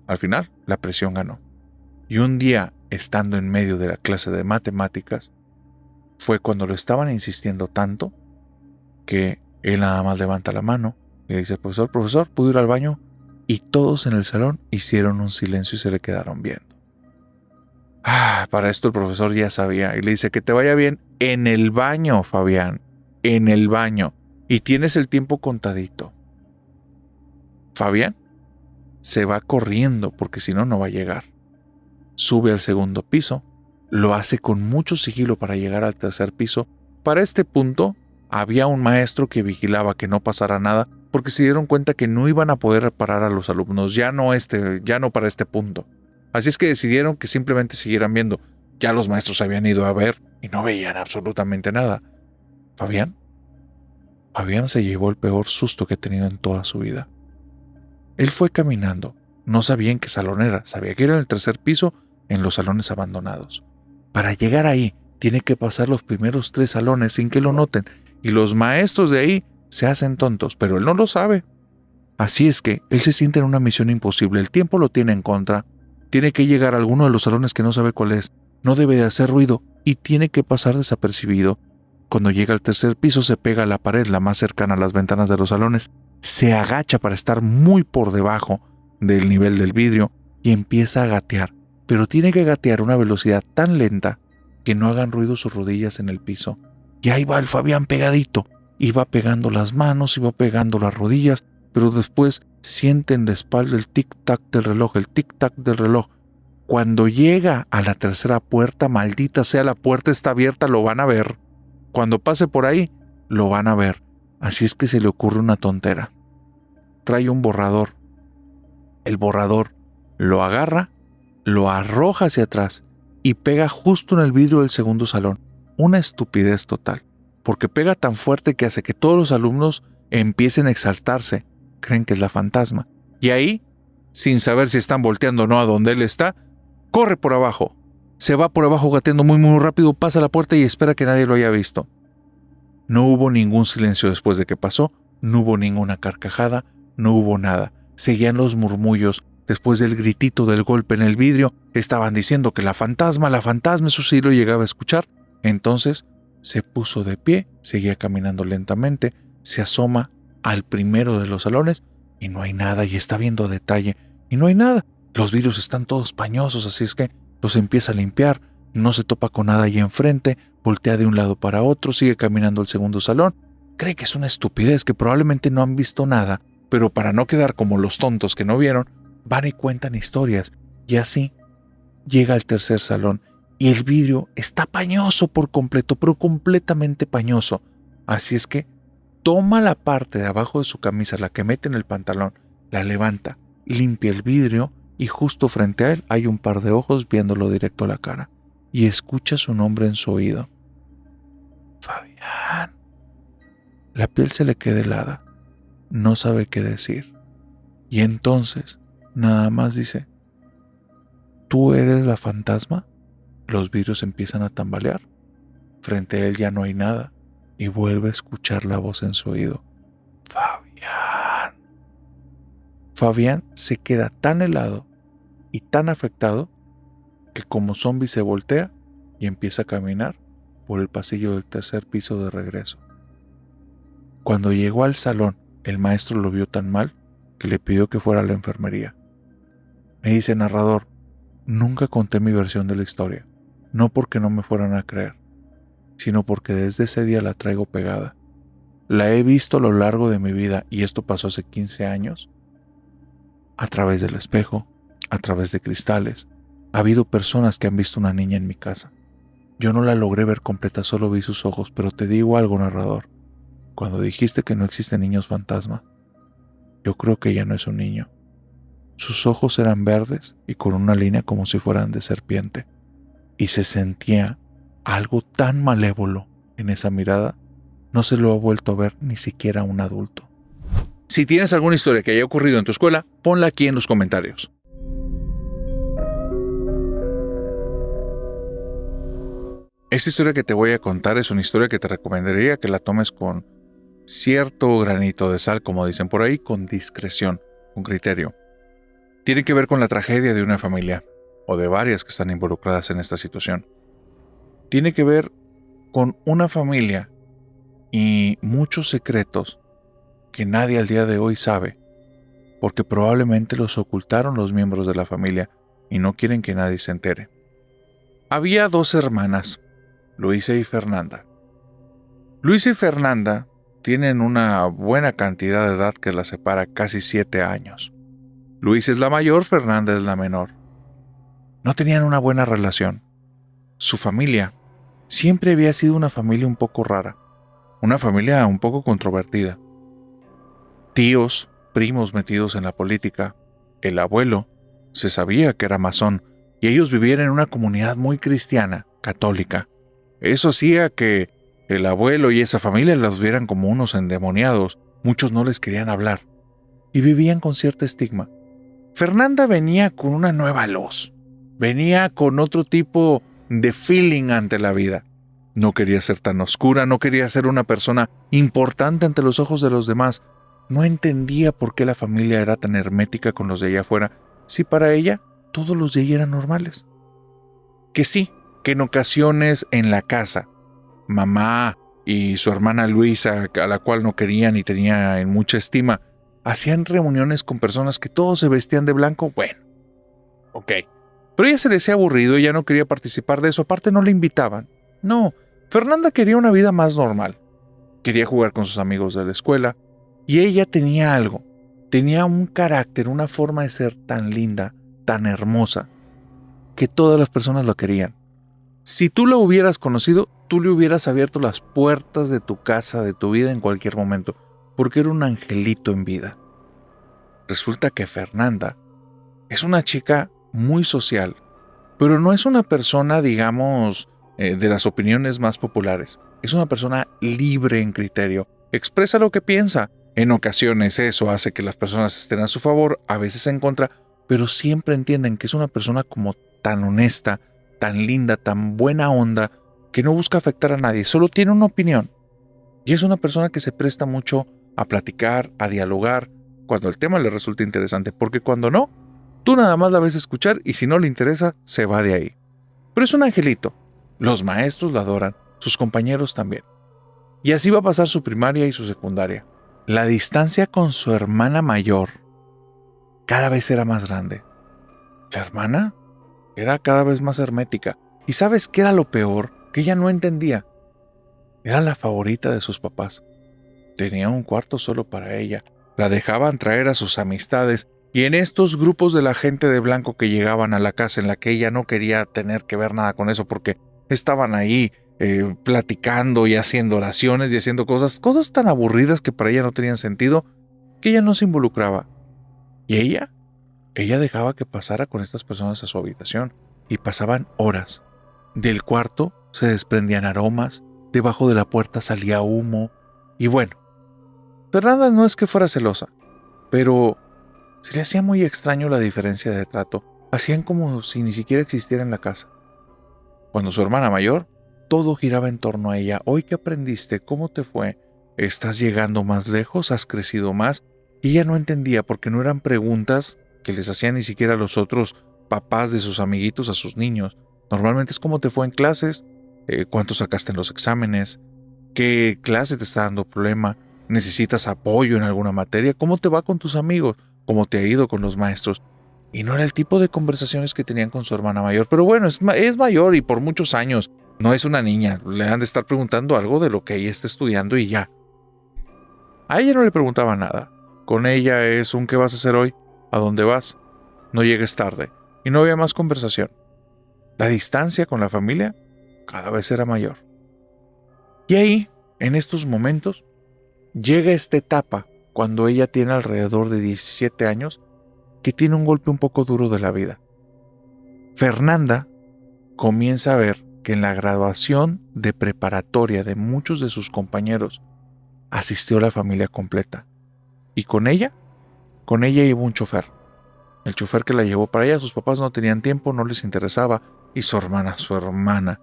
al final la presión ganó. Y un día, estando en medio de la clase de matemáticas, fue cuando lo estaban insistiendo tanto que él nada más levanta la mano y le dice: profesor, ¿puedo ir al baño? Y todos en el salón hicieron un silencio y se le quedaron viendo. Para esto el profesor ya sabía y le dice: que te vaya bien en el baño, Fabián, en el baño. Y tienes el tiempo contadito. Fabián se va corriendo porque si no, no va a llegar. Sube al segundo piso, lo hace con mucho sigilo para llegar al tercer piso. Para este punto, había un maestro que vigilaba que no pasara nada porque se dieron cuenta que no iban a poder reparar a los alumnos, ya no para este punto. Así es que decidieron que simplemente siguieran viendo. Ya los maestros habían ido a ver y no veían absolutamente nada. Fabián se llevó el peor susto que ha tenido en toda su vida. Él fue caminando, no sabía en qué salón era, sabía que era en el tercer piso, en los salones abandonados. Para llegar ahí, tiene que pasar los primeros 3 salones sin que lo noten, y los maestros de ahí se hacen tontos, pero él no lo sabe. Así es que él se siente en una misión imposible, el tiempo lo tiene en contra, tiene que llegar a alguno de los salones que no sabe cuál es, no debe de hacer ruido y tiene que pasar desapercibido. Cuando llega al tercer piso se pega a la pared, la más cercana a las ventanas de los salones, se agacha para estar muy por debajo del nivel del vidrio y empieza a gatear, pero tiene que gatear a una velocidad tan lenta que no hagan ruido sus rodillas en el piso. Y ahí va el Fabián pegadito, y va pegando las manos, y va pegando las rodillas, pero después siente en la espalda el tic-tac del reloj, el tic-tac del reloj. Cuando llega a la tercera puerta, maldita sea, la puerta está abierta, lo van a ver. Cuando pase por ahí, lo van a ver. Así es que se le ocurre una tontera. Trae un borrador. El borrador lo agarra, lo arroja hacia atrás y pega justo en el vidrio del segundo salón. Una estupidez total, porque pega tan fuerte que hace que todos los alumnos empiecen a exaltarse. Creen que es la fantasma. Y ahí, sin saber si están volteando o no a donde él está, corre por abajo. Se va por abajo gateando muy muy rápido, pasa la puerta y espera que nadie lo haya visto. No hubo ningún silencio después de que pasó, no hubo ninguna carcajada, no hubo nada. Seguían los murmullos. Después del gritito del golpe en el vidrio, estaban diciendo que la fantasma, eso sí lo llegaba a escuchar. Entonces se puso de pie, seguía caminando lentamente, se asoma al primero de los salones y no hay nada, y está viendo a detalle y no hay nada. Los vidrios están todos pañosos, así es que los empieza a limpiar, no se topa con nada allí enfrente, voltea de un lado para otro, sigue caminando al segundo salón. Cree que es una estupidez, que probablemente no han visto nada, pero para no quedar como los tontos que no vieron, van y cuentan historias, y así llega al tercer salón, y el vidrio está pañoso por completo, pero completamente pañoso. Así es que toma la parte de abajo de su camisa, la que mete en el pantalón, la levanta, limpia el vidrio, y justo frente a él hay un par de ojos viéndolo directo a la cara, y escucha su nombre en su oído. Fabián. La piel se le queda helada, no sabe qué decir, y entonces nada más dice: ¿tú eres la fantasma? Los vidrios empiezan a tambalear. Frente a él ya no hay nada y vuelve a escuchar la voz en su oído. Fabián. Fabián se queda tan helado y tan afectado que como zombie se voltea y empieza a caminar por el pasillo del tercer piso de regreso. Cuando llegó al salón, el maestro lo vio tan mal que le pidió que fuera a la enfermería. Me dice: narrador, nunca conté mi versión de la historia, no porque no me fueran a creer, sino porque desde ese día la traigo pegada. La he visto a lo largo de mi vida, y esto pasó hace 15 años, a través del espejo, a través de cristales. Ha habido personas que han visto una niña en mi casa. Yo no la logré ver completa, solo vi sus ojos, pero te digo algo, narrador. Cuando dijiste que no existen niños fantasma, yo creo que ella no es un niño. Sus ojos eran verdes y con una línea como si fueran de serpiente, y se sentía algo tan malévolo en esa mirada, no se lo ha vuelto a ver ni siquiera un adulto. Si tienes alguna historia que haya ocurrido en tu escuela, ponla aquí en los comentarios. Esta historia que te voy a contar es una historia que te recomendaría que la tomes con cierto granito de sal, como dicen por ahí, con discreción, con criterio. Tiene que ver con la tragedia de una familia, o de varias que están involucradas en esta situación. Tiene que ver con una familia y muchos secretos que nadie al día de hoy sabe, porque probablemente los ocultaron los miembros de la familia y no quieren que nadie se entere. Había dos hermanas, Luisa y Fernanda. Luisa y Fernanda tienen una buena cantidad de edad que las separa casi 7 años. Luisa es la mayor, Fernanda es la menor. No tenían una buena relación. Su familia siempre había sido una familia un poco rara, una familia un poco controvertida. Tíos, primos metidos en la política, el abuelo se sabía que era masón y ellos vivían en una comunidad muy cristiana, católica. Eso hacía que el abuelo y esa familia los vieran como unos endemoniados. Muchos no les querían hablar y vivían con cierto estigma. Fernanda venía con una nueva luz, venía con otro tipo de feeling ante la vida. No quería ser tan oscura, no quería ser una persona importante ante los ojos de los demás. No entendía por qué la familia era tan hermética con los de allá afuera, si para ella todos los de ella eran normales. Que sí, que en ocasiones en la casa, mamá y su hermana Luisa, a la cual no quería ni tenía en mucha estima, hacían reuniones con personas que todos se vestían de blanco. Bueno, ok. Pero ella se le hacía aburrido y ya no quería participar de eso. Aparte no le invitaban. No, Fernanda quería una vida más normal. Quería jugar con sus amigos de la escuela. Y ella tenía algo. Tenía un carácter, una forma de ser tan linda, tan hermosa, que todas las personas lo querían. Si tú la hubieras conocido, tú le hubieras abierto las puertas de tu casa, de tu vida en cualquier momento, porque era un angelito en vida. Resulta que Fernanda es una chica muy social, pero no es una persona, digamos, de las opiniones más populares. Es una persona libre en criterio. Expresa lo que piensa. En ocasiones eso hace que las personas estén a su favor, a veces en contra, pero siempre entienden que es una persona como tan honesta, tan linda, tan buena onda, que no busca afectar a nadie, solo tiene una opinión. Y es una persona que se presta mucho a platicar, a dialogar, cuando el tema le resulta interesante, porque cuando no, tú nada más la ves escuchar y si no le interesa, se va de ahí. Pero es un angelito. Los maestros la adoran, sus compañeros también. Y así va a pasar su primaria y su secundaria. La distancia con su hermana mayor cada vez era más grande. La hermana era cada vez más hermética. ¿Y sabes qué era lo peor? Que ella no entendía. Era la favorita de sus papás. Tenía un cuarto solo para ella. La dejaban traer a sus amistades. Y en estos grupos de la gente de blanco que llegaban a la casa en la que ella no quería tener que ver nada con eso porque estaban ahí platicando y haciendo oraciones y haciendo cosas tan aburridas que para ella no tenían sentido, que ella no se involucraba. Y ella dejaba que pasara con estas personas a su habitación y pasaban horas. Del cuarto se desprendían aromas, debajo de la puerta salía humo y bueno, Fernanda no es que fuera celosa, pero se le hacía muy extraño la diferencia de trato. Hacían como si ni siquiera existiera en la casa. Cuando su hermana mayor, todo giraba en torno a ella. Hoy que aprendiste, ¿cómo te fue? ¿Estás llegando más lejos? ¿Has crecido más? Y ella no entendía porque no eran preguntas que les hacían ni siquiera los otros papás de sus amiguitos a sus niños. Normalmente es cómo te fue en clases, cuánto sacaste en los exámenes, qué clase te está dando problema, necesitas apoyo en alguna materia, cómo te va con tus amigos, cómo te ha ido con los maestros. Y no era el tipo de conversaciones que tenían con su hermana mayor. Pero bueno, es mayor y por muchos años. No es una niña. Le han de estar preguntando algo de lo que ella está estudiando y ya. A ella no le preguntaba nada. Con ella es un ¿qué vas a hacer hoy? ¿A dónde vas? No llegues tarde. Y no había más conversación. La distancia con la familia cada vez era mayor. Y ahí, en estos momentos, llega esta etapa cuando ella tiene alrededor de 17 años que tiene un golpe un poco duro de la vida. Fernanda comienza a ver que en la graduación de preparatoria de muchos de sus compañeros asistió la familia completa. Y con ella iba un chofer. El chofer que la llevó para allá, sus papás no tenían tiempo, no les interesaba. Y su hermana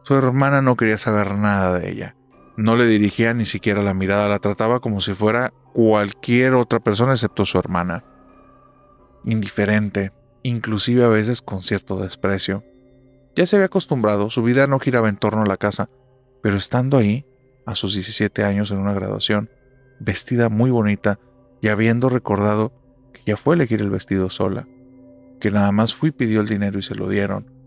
Su hermana no quería saber nada de ella. No le dirigía ni siquiera la mirada, la trataba como si fuera cualquier otra persona excepto su hermana. Indiferente, inclusive a veces con cierto desprecio. Ya se había acostumbrado, su vida no giraba en torno a la casa, pero estando ahí, a sus 17 años en una graduación, vestida muy bonita y habiendo recordado que ya fue a elegir el vestido sola, que nada más fue y pidió el dinero y se lo dieron,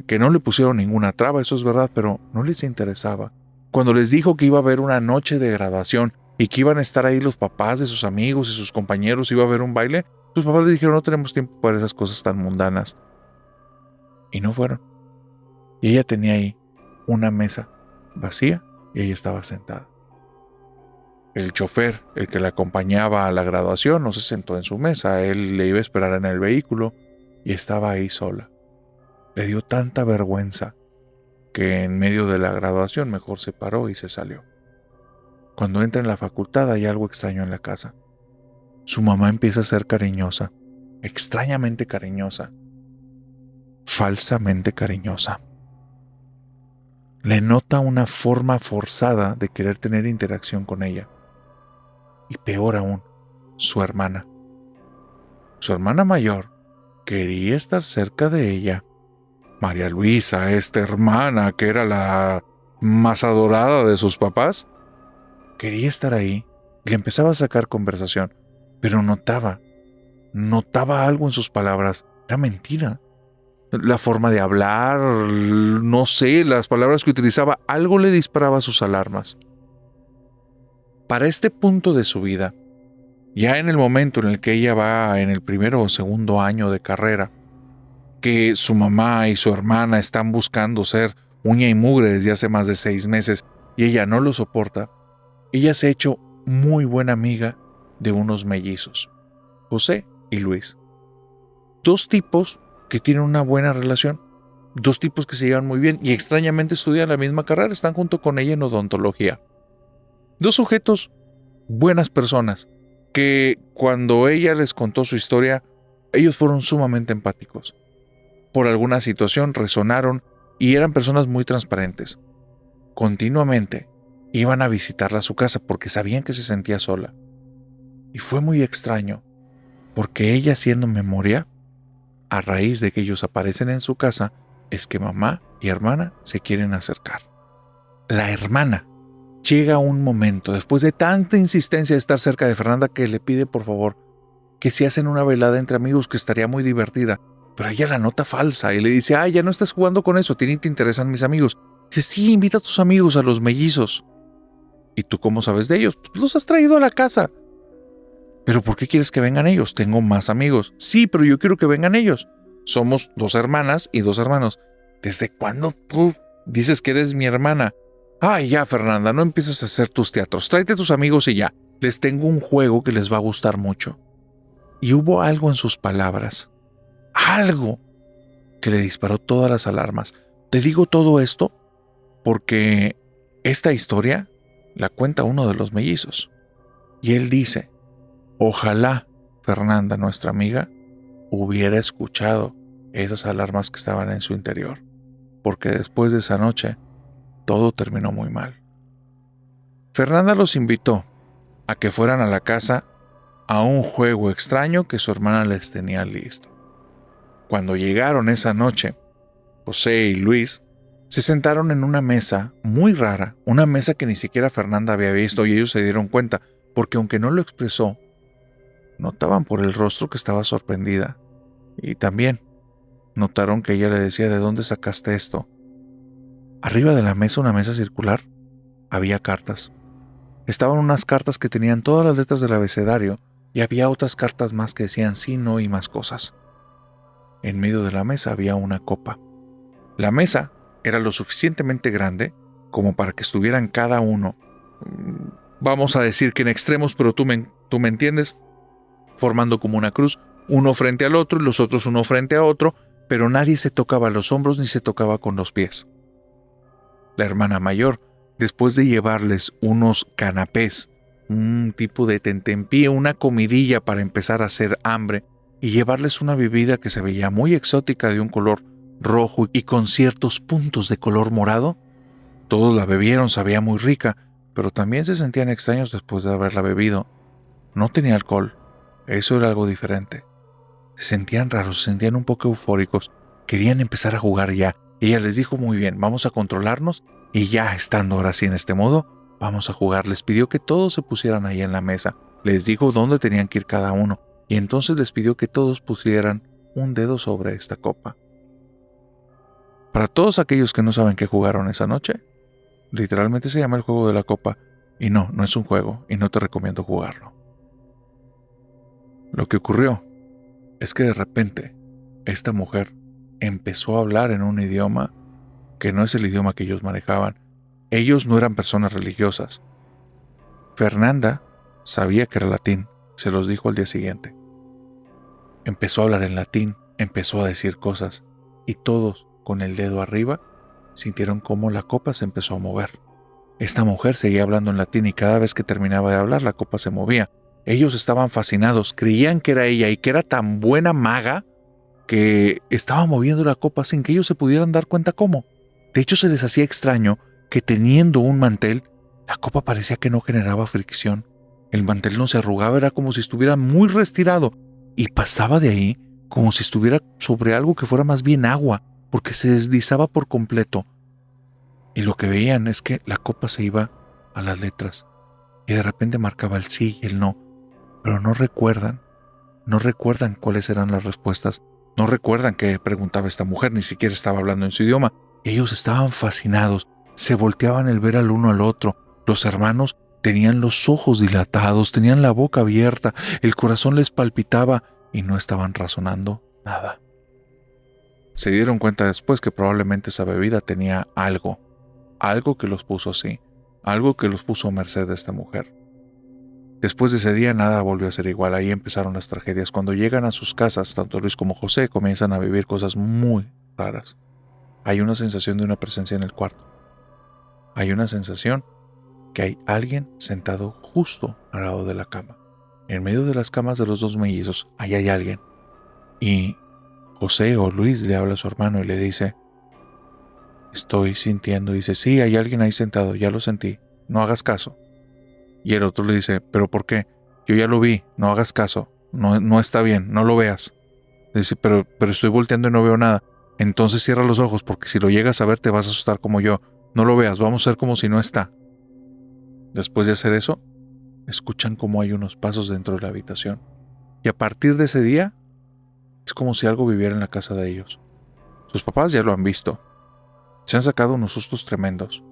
que no le pusieron ninguna traba, eso es verdad, pero no les interesaba. Cuando les dijo que iba a haber una noche de graduación y que iban a estar ahí los papás de sus amigos y sus compañeros, iba a haber un baile, sus papás le dijeron no tenemos tiempo para esas cosas tan mundanas. Y no fueron. Y ella tenía ahí una mesa vacía y ella estaba sentada. El chofer, el que la acompañaba a la graduación, no se sentó en su mesa, él le iba a esperar en el vehículo y estaba ahí sola. Le dio tanta vergüenza que en medio de la graduación mejor se paró y se salió. Cuando entra en la facultad hay algo extraño en la casa. Su mamá empieza a ser cariñosa, extrañamente cariñosa, falsamente cariñosa. Le nota una forma forzada de querer tener interacción con ella. Y peor aún, su hermana. Su hermana mayor quería estar cerca de ella. María Luisa, esta hermana que era la más adorada de sus papás, quería estar ahí. Le empezaba a sacar conversación, pero notaba algo en sus palabras. Era mentira. La forma de hablar, no sé, las palabras que utilizaba, algo le disparaba sus alarmas. Para este punto de su vida, ya en el momento en el que ella va en el primero o segundo año de carrera, que su mamá y su hermana están buscando ser uña y mugre desde hace más de 6 meses y ella no lo soporta, ella se ha hecho muy buena amiga de unos mellizos, José y Luis. 2 tipos que tienen una buena relación, 2 tipos que se llevan muy bien y extrañamente estudian la misma carrera, están junto con ella en odontología. 2 sujetos, buenas personas, que cuando ella les contó su historia, ellos fueron sumamente empáticos. Por alguna situación resonaron y eran personas muy transparentes. Continuamente iban a visitarla a su casa porque sabían que se sentía sola. Y fue muy extraño, porque ella haciendo memoria, a raíz de que ellos aparecen en su casa, es que mamá y hermana se quieren acercar. La hermana llega un momento, después de tanta insistencia de estar cerca de Fernanda, que le pide por favor que si hacen una velada entre amigos que estaría muy divertida, pero ella la nota falsa y le dice, ya no estás jugando con eso, ¿te interesan mis amigos? Dice, sí, invita a tus amigos, a los mellizos. ¿Y tú cómo sabes de ellos? Pues los has traído a la casa. ¿Pero por qué quieres que vengan ellos? Tengo más amigos. Sí, pero yo quiero que vengan ellos. Somos 2 hermanas y 2 hermanos. ¿Desde cuándo tú dices que eres mi hermana? Ay, ya, Fernanda, no empieces a hacer tus teatros. Tráete a tus amigos y ya. Les tengo un juego que les va a gustar mucho. Y hubo algo en sus palabras. Algo que le disparó todas las alarmas. Te digo todo esto porque esta historia la cuenta uno de los mellizos. Y él dice, ojalá Fernanda, nuestra amiga, hubiera escuchado esas alarmas que estaban en su interior, porque después de esa noche todo terminó muy mal. Fernanda los invitó a que fueran a la casa a un juego extraño que su hermana les tenía listo. Cuando llegaron esa noche, José y Luis se sentaron en una mesa muy rara, una mesa que ni siquiera Fernanda había visto, y ellos se dieron cuenta, porque aunque no lo expresó, notaban por el rostro que estaba sorprendida. Y también notaron que ella le decía, ¿de dónde sacaste esto? Arriba de la mesa, una mesa circular, había cartas. Estaban unas cartas que tenían todas las letras del abecedario y había otras cartas más que decían sí, no y más cosas. En medio de la mesa había una copa. La mesa era lo suficientemente grande como para que estuvieran cada uno, vamos a decir que en extremos, pero tú me entiendes, formando como una cruz, uno frente al otro y los otros uno frente a otro, pero nadie se tocaba los hombros ni se tocaba con los pies. La hermana mayor, después de llevarles unos canapés, un tipo de tentempié, una comidilla para empezar a hacer hambre, y llevarles una bebida que se veía muy exótica de un color rojo y con ciertos puntos de color morado. Todos la bebieron, sabía muy rica, pero también se sentían extraños después de haberla bebido. No tenía alcohol, eso era algo diferente. Se sentían raros, se sentían un poco eufóricos, querían empezar a jugar ya. Ella les dijo: muy bien, vamos a controlarnos y ya estando ahora sí en este modo, vamos a jugar. Les pidió que todos se pusieran ahí en la mesa, les dijo dónde tenían que ir cada uno y entonces les pidió que todos pusieran un dedo sobre esta copa. Para todos aquellos que no saben qué jugaron esa noche, literalmente se llama el juego de la copa y no es un juego y no te recomiendo jugarlo. Lo que ocurrió es que de repente esta mujer empezó a hablar en un idioma que no es el idioma que ellos manejaban. Ellos no eran personas religiosas. Fernanda sabía que era latín, se los dijo al día siguiente. Empezó a hablar en latín, empezó a decir cosas y todos, con el dedo arriba, sintieron cómo la copa se empezó a mover. Esta mujer seguía hablando en latín y cada vez que terminaba de hablar la copa se movía. Ellos estaban fascinados, creían que era ella y que era tan buena maga que estaba moviendo la copa sin que ellos se pudieran dar cuenta cómo. De hecho, se les hacía extraño que teniendo un mantel, la copa parecía que no generaba fricción. El mantel no se arrugaba, era como si estuviera muy retirado y pasaba de ahí como si estuviera sobre algo que fuera más bien agua, porque se deslizaba por completo. Y lo que veían es que la copa se iba a las letras y de repente marcaba el sí y el no, pero no recuerdan cuáles eran las respuestas, no recuerdan qué preguntaba esta mujer, ni siquiera estaba hablando en su idioma. Ellos estaban fascinados, se volteaban el ver al uno al otro. Los hermanos tenían los ojos dilatados, tenían la boca abierta, el corazón les palpitaba y no estaban razonando nada. Se dieron cuenta después que probablemente esa bebida tenía algo que los puso así, algo que los puso a merced de esta mujer. Después de ese día nada volvió a ser igual, ahí empezaron las tragedias. Cuando llegan a sus casas, tanto Luis como José comienzan a vivir cosas muy raras. Hay una sensación de una presencia en el cuarto. Hay una sensación que hay alguien sentado justo al lado de la cama. En medio de las camas de los dos mellizos, ahí hay alguien. Y José o Luis le habla a su hermano y le dice: estoy sintiendo. Dice: sí, hay alguien ahí sentado, ya lo sentí, no hagas caso. Y el otro le dice: ¿pero por qué? Yo ya lo vi, no hagas caso, no está bien, no lo veas. Dice: pero estoy volteando y no veo nada. Entonces cierra los ojos, porque si lo llegas a ver te vas a asustar como yo. No lo veas, vamos a hacer como si no está. Después de hacer eso, escuchan como hay unos pasos dentro de la habitación. Y a partir de ese día, es como si algo viviera en la casa de ellos. Sus papás ya lo han visto. Se han sacado unos sustos tremendos.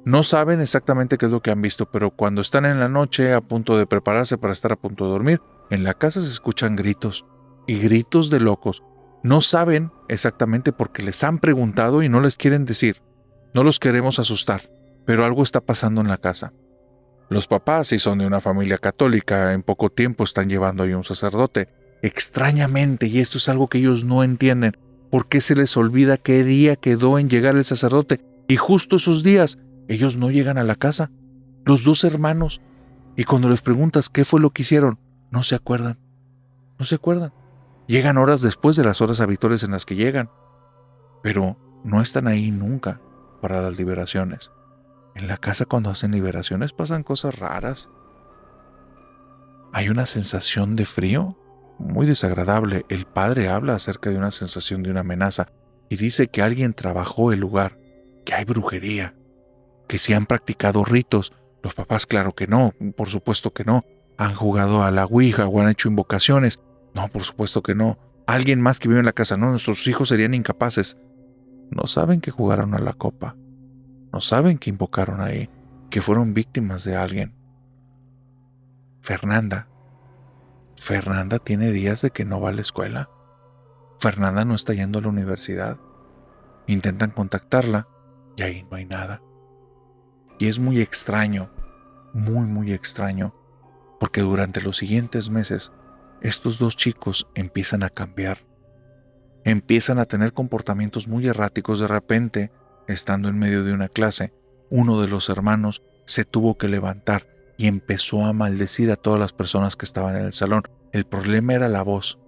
No saben exactamente qué es lo que han visto, pero cuando están en la noche a punto de prepararse para estar a punto de dormir, en la casa se escuchan gritos, y gritos de locos. No saben exactamente porque les han preguntado y no les quieren decir. No los queremos asustar, pero algo está pasando en la casa. Los papás, si son de una familia católica, en poco tiempo están llevando ahí un sacerdote. Extrañamente, y esto es algo que ellos no entienden, ¿por qué se les olvida qué día quedó en llegar el sacerdote? Y justo esos días, ellos no llegan a la casa, los dos hermanos. Y cuando les preguntas qué fue lo que hicieron, no se acuerdan. Llegan horas después de las horas habituales en las que llegan, pero no están ahí nunca para las liberaciones. En la casa, cuando hacen liberaciones, pasan cosas raras. Hay una sensación de frío muy desagradable. El padre habla acerca de una sensación de una amenaza y dice que alguien trabajó el lugar, que hay brujería, que si han practicado ritos. Los papás, claro que no, por supuesto que no. ¿Han jugado a la ouija o han hecho invocaciones? No, por supuesto que no. ¿Alguien más que vive en la casa? No, nuestros hijos serían incapaces. No saben que jugaron a la copa. No saben que invocaron ahí, que fueron víctimas de alguien. Fernanda tiene días de que no va a la escuela. Fernanda no está yendo a la universidad. Intentan contactarla y ahí no hay nada. Y es muy extraño, muy extraño, porque durante los siguientes meses, estos dos chicos empiezan a cambiar. Empiezan a tener comportamientos muy erráticos. De repente, estando en medio de una clase, uno de los hermanos se tuvo que levantar y empezó a maldecir a todas las personas que estaban en el salón. El problema era la voz.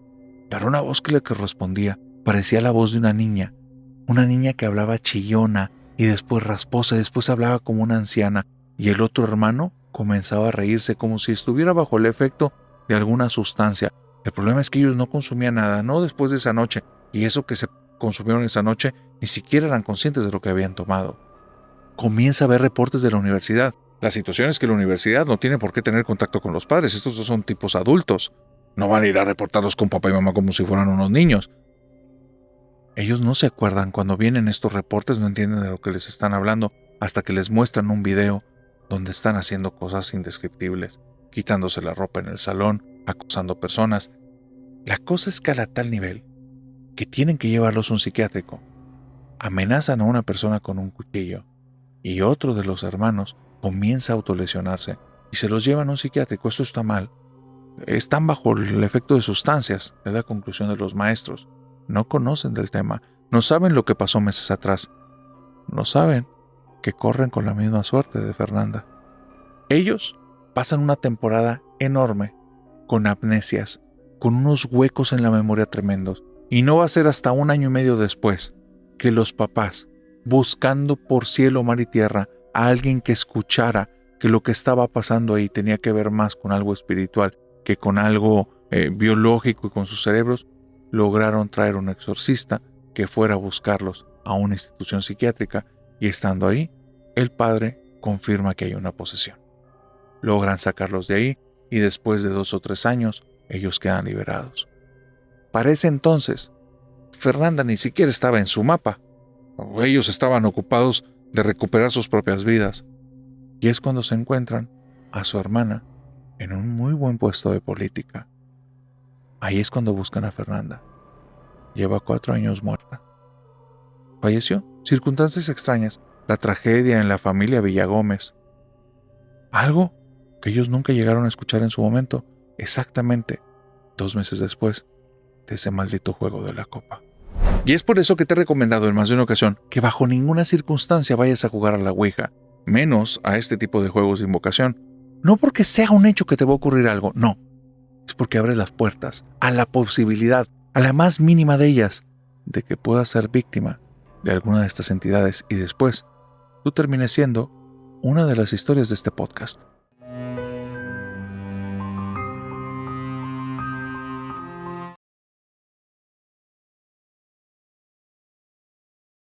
Pero una voz que le correspondía parecía la voz de una niña. Una niña que hablaba chillona y después rasposa, y después hablaba como una anciana, y el otro hermano comenzaba a reírse como si estuviera bajo el efecto de alguna sustancia. El problema es que ellos no consumían nada, no después de esa noche, y eso que se consumieron esa noche ni siquiera eran conscientes de lo que habían tomado. Comienza a ver reportes de la universidad. La situación es que la universidad no tiene por qué tener contacto con los padres. Estos dos son tipos adultos. No van a ir a reportarlos con papá y mamá como si fueran unos niños. Ellos no se acuerdan. Cuando vienen estos reportes no entienden de lo que les están hablando hasta que les muestran un video donde están haciendo cosas indescriptibles, quitándose la ropa en el salón, acosando personas. La cosa escala a tal nivel que tienen que llevarlos a un psiquiátrico. Amenazan a una persona con un cuchillo y otro de los hermanos comienza a autolesionarse y se los llevan a un psiquiátrico. Esto está mal. Están bajo el efecto de sustancias, es la conclusión de los maestros. No conocen del tema, no saben lo que pasó meses atrás, no saben que corren con la misma suerte de Fernanda. Ellos pasan una temporada enorme, con amnesias, con unos huecos en la memoria tremendos, y no va a ser hasta 1 año y medio después que los papás, buscando por cielo, mar y tierra a alguien que escuchara que lo que estaba pasando ahí tenía que ver más con algo espiritual que con algo biológico y con sus cerebros, lograron traer un exorcista que fuera a buscarlos a una institución psiquiátrica, y estando ahí, el padre confirma que hay una posesión. Logran sacarlos de ahí y después de 2 o 3 años, ellos quedan liberados. Para ese entonces, Fernanda ni siquiera estaba en su mapa. Ellos estaban ocupados de recuperar sus propias vidas. Y es cuando se encuentran a su hermana en un muy buen puesto de política. Ahí es cuando buscan a Fernanda. Lleva 4 años muerta. Falleció. Circunstancias extrañas. La tragedia en la familia Villagómez. Algo que ellos nunca llegaron a escuchar en su momento. Exactamente 2 meses después de ese maldito juego de la copa. Y es por eso que te he recomendado en más de una ocasión que bajo ninguna circunstancia vayas a jugar a la Ouija, menos a este tipo de juegos de invocación. No porque sea un hecho que te va a ocurrir algo, no. Es porque abres las puertas a la posibilidad, a la más mínima de ellas, de que puedas ser víctima de alguna de estas entidades y después tú termines siendo una de las historias de este podcast.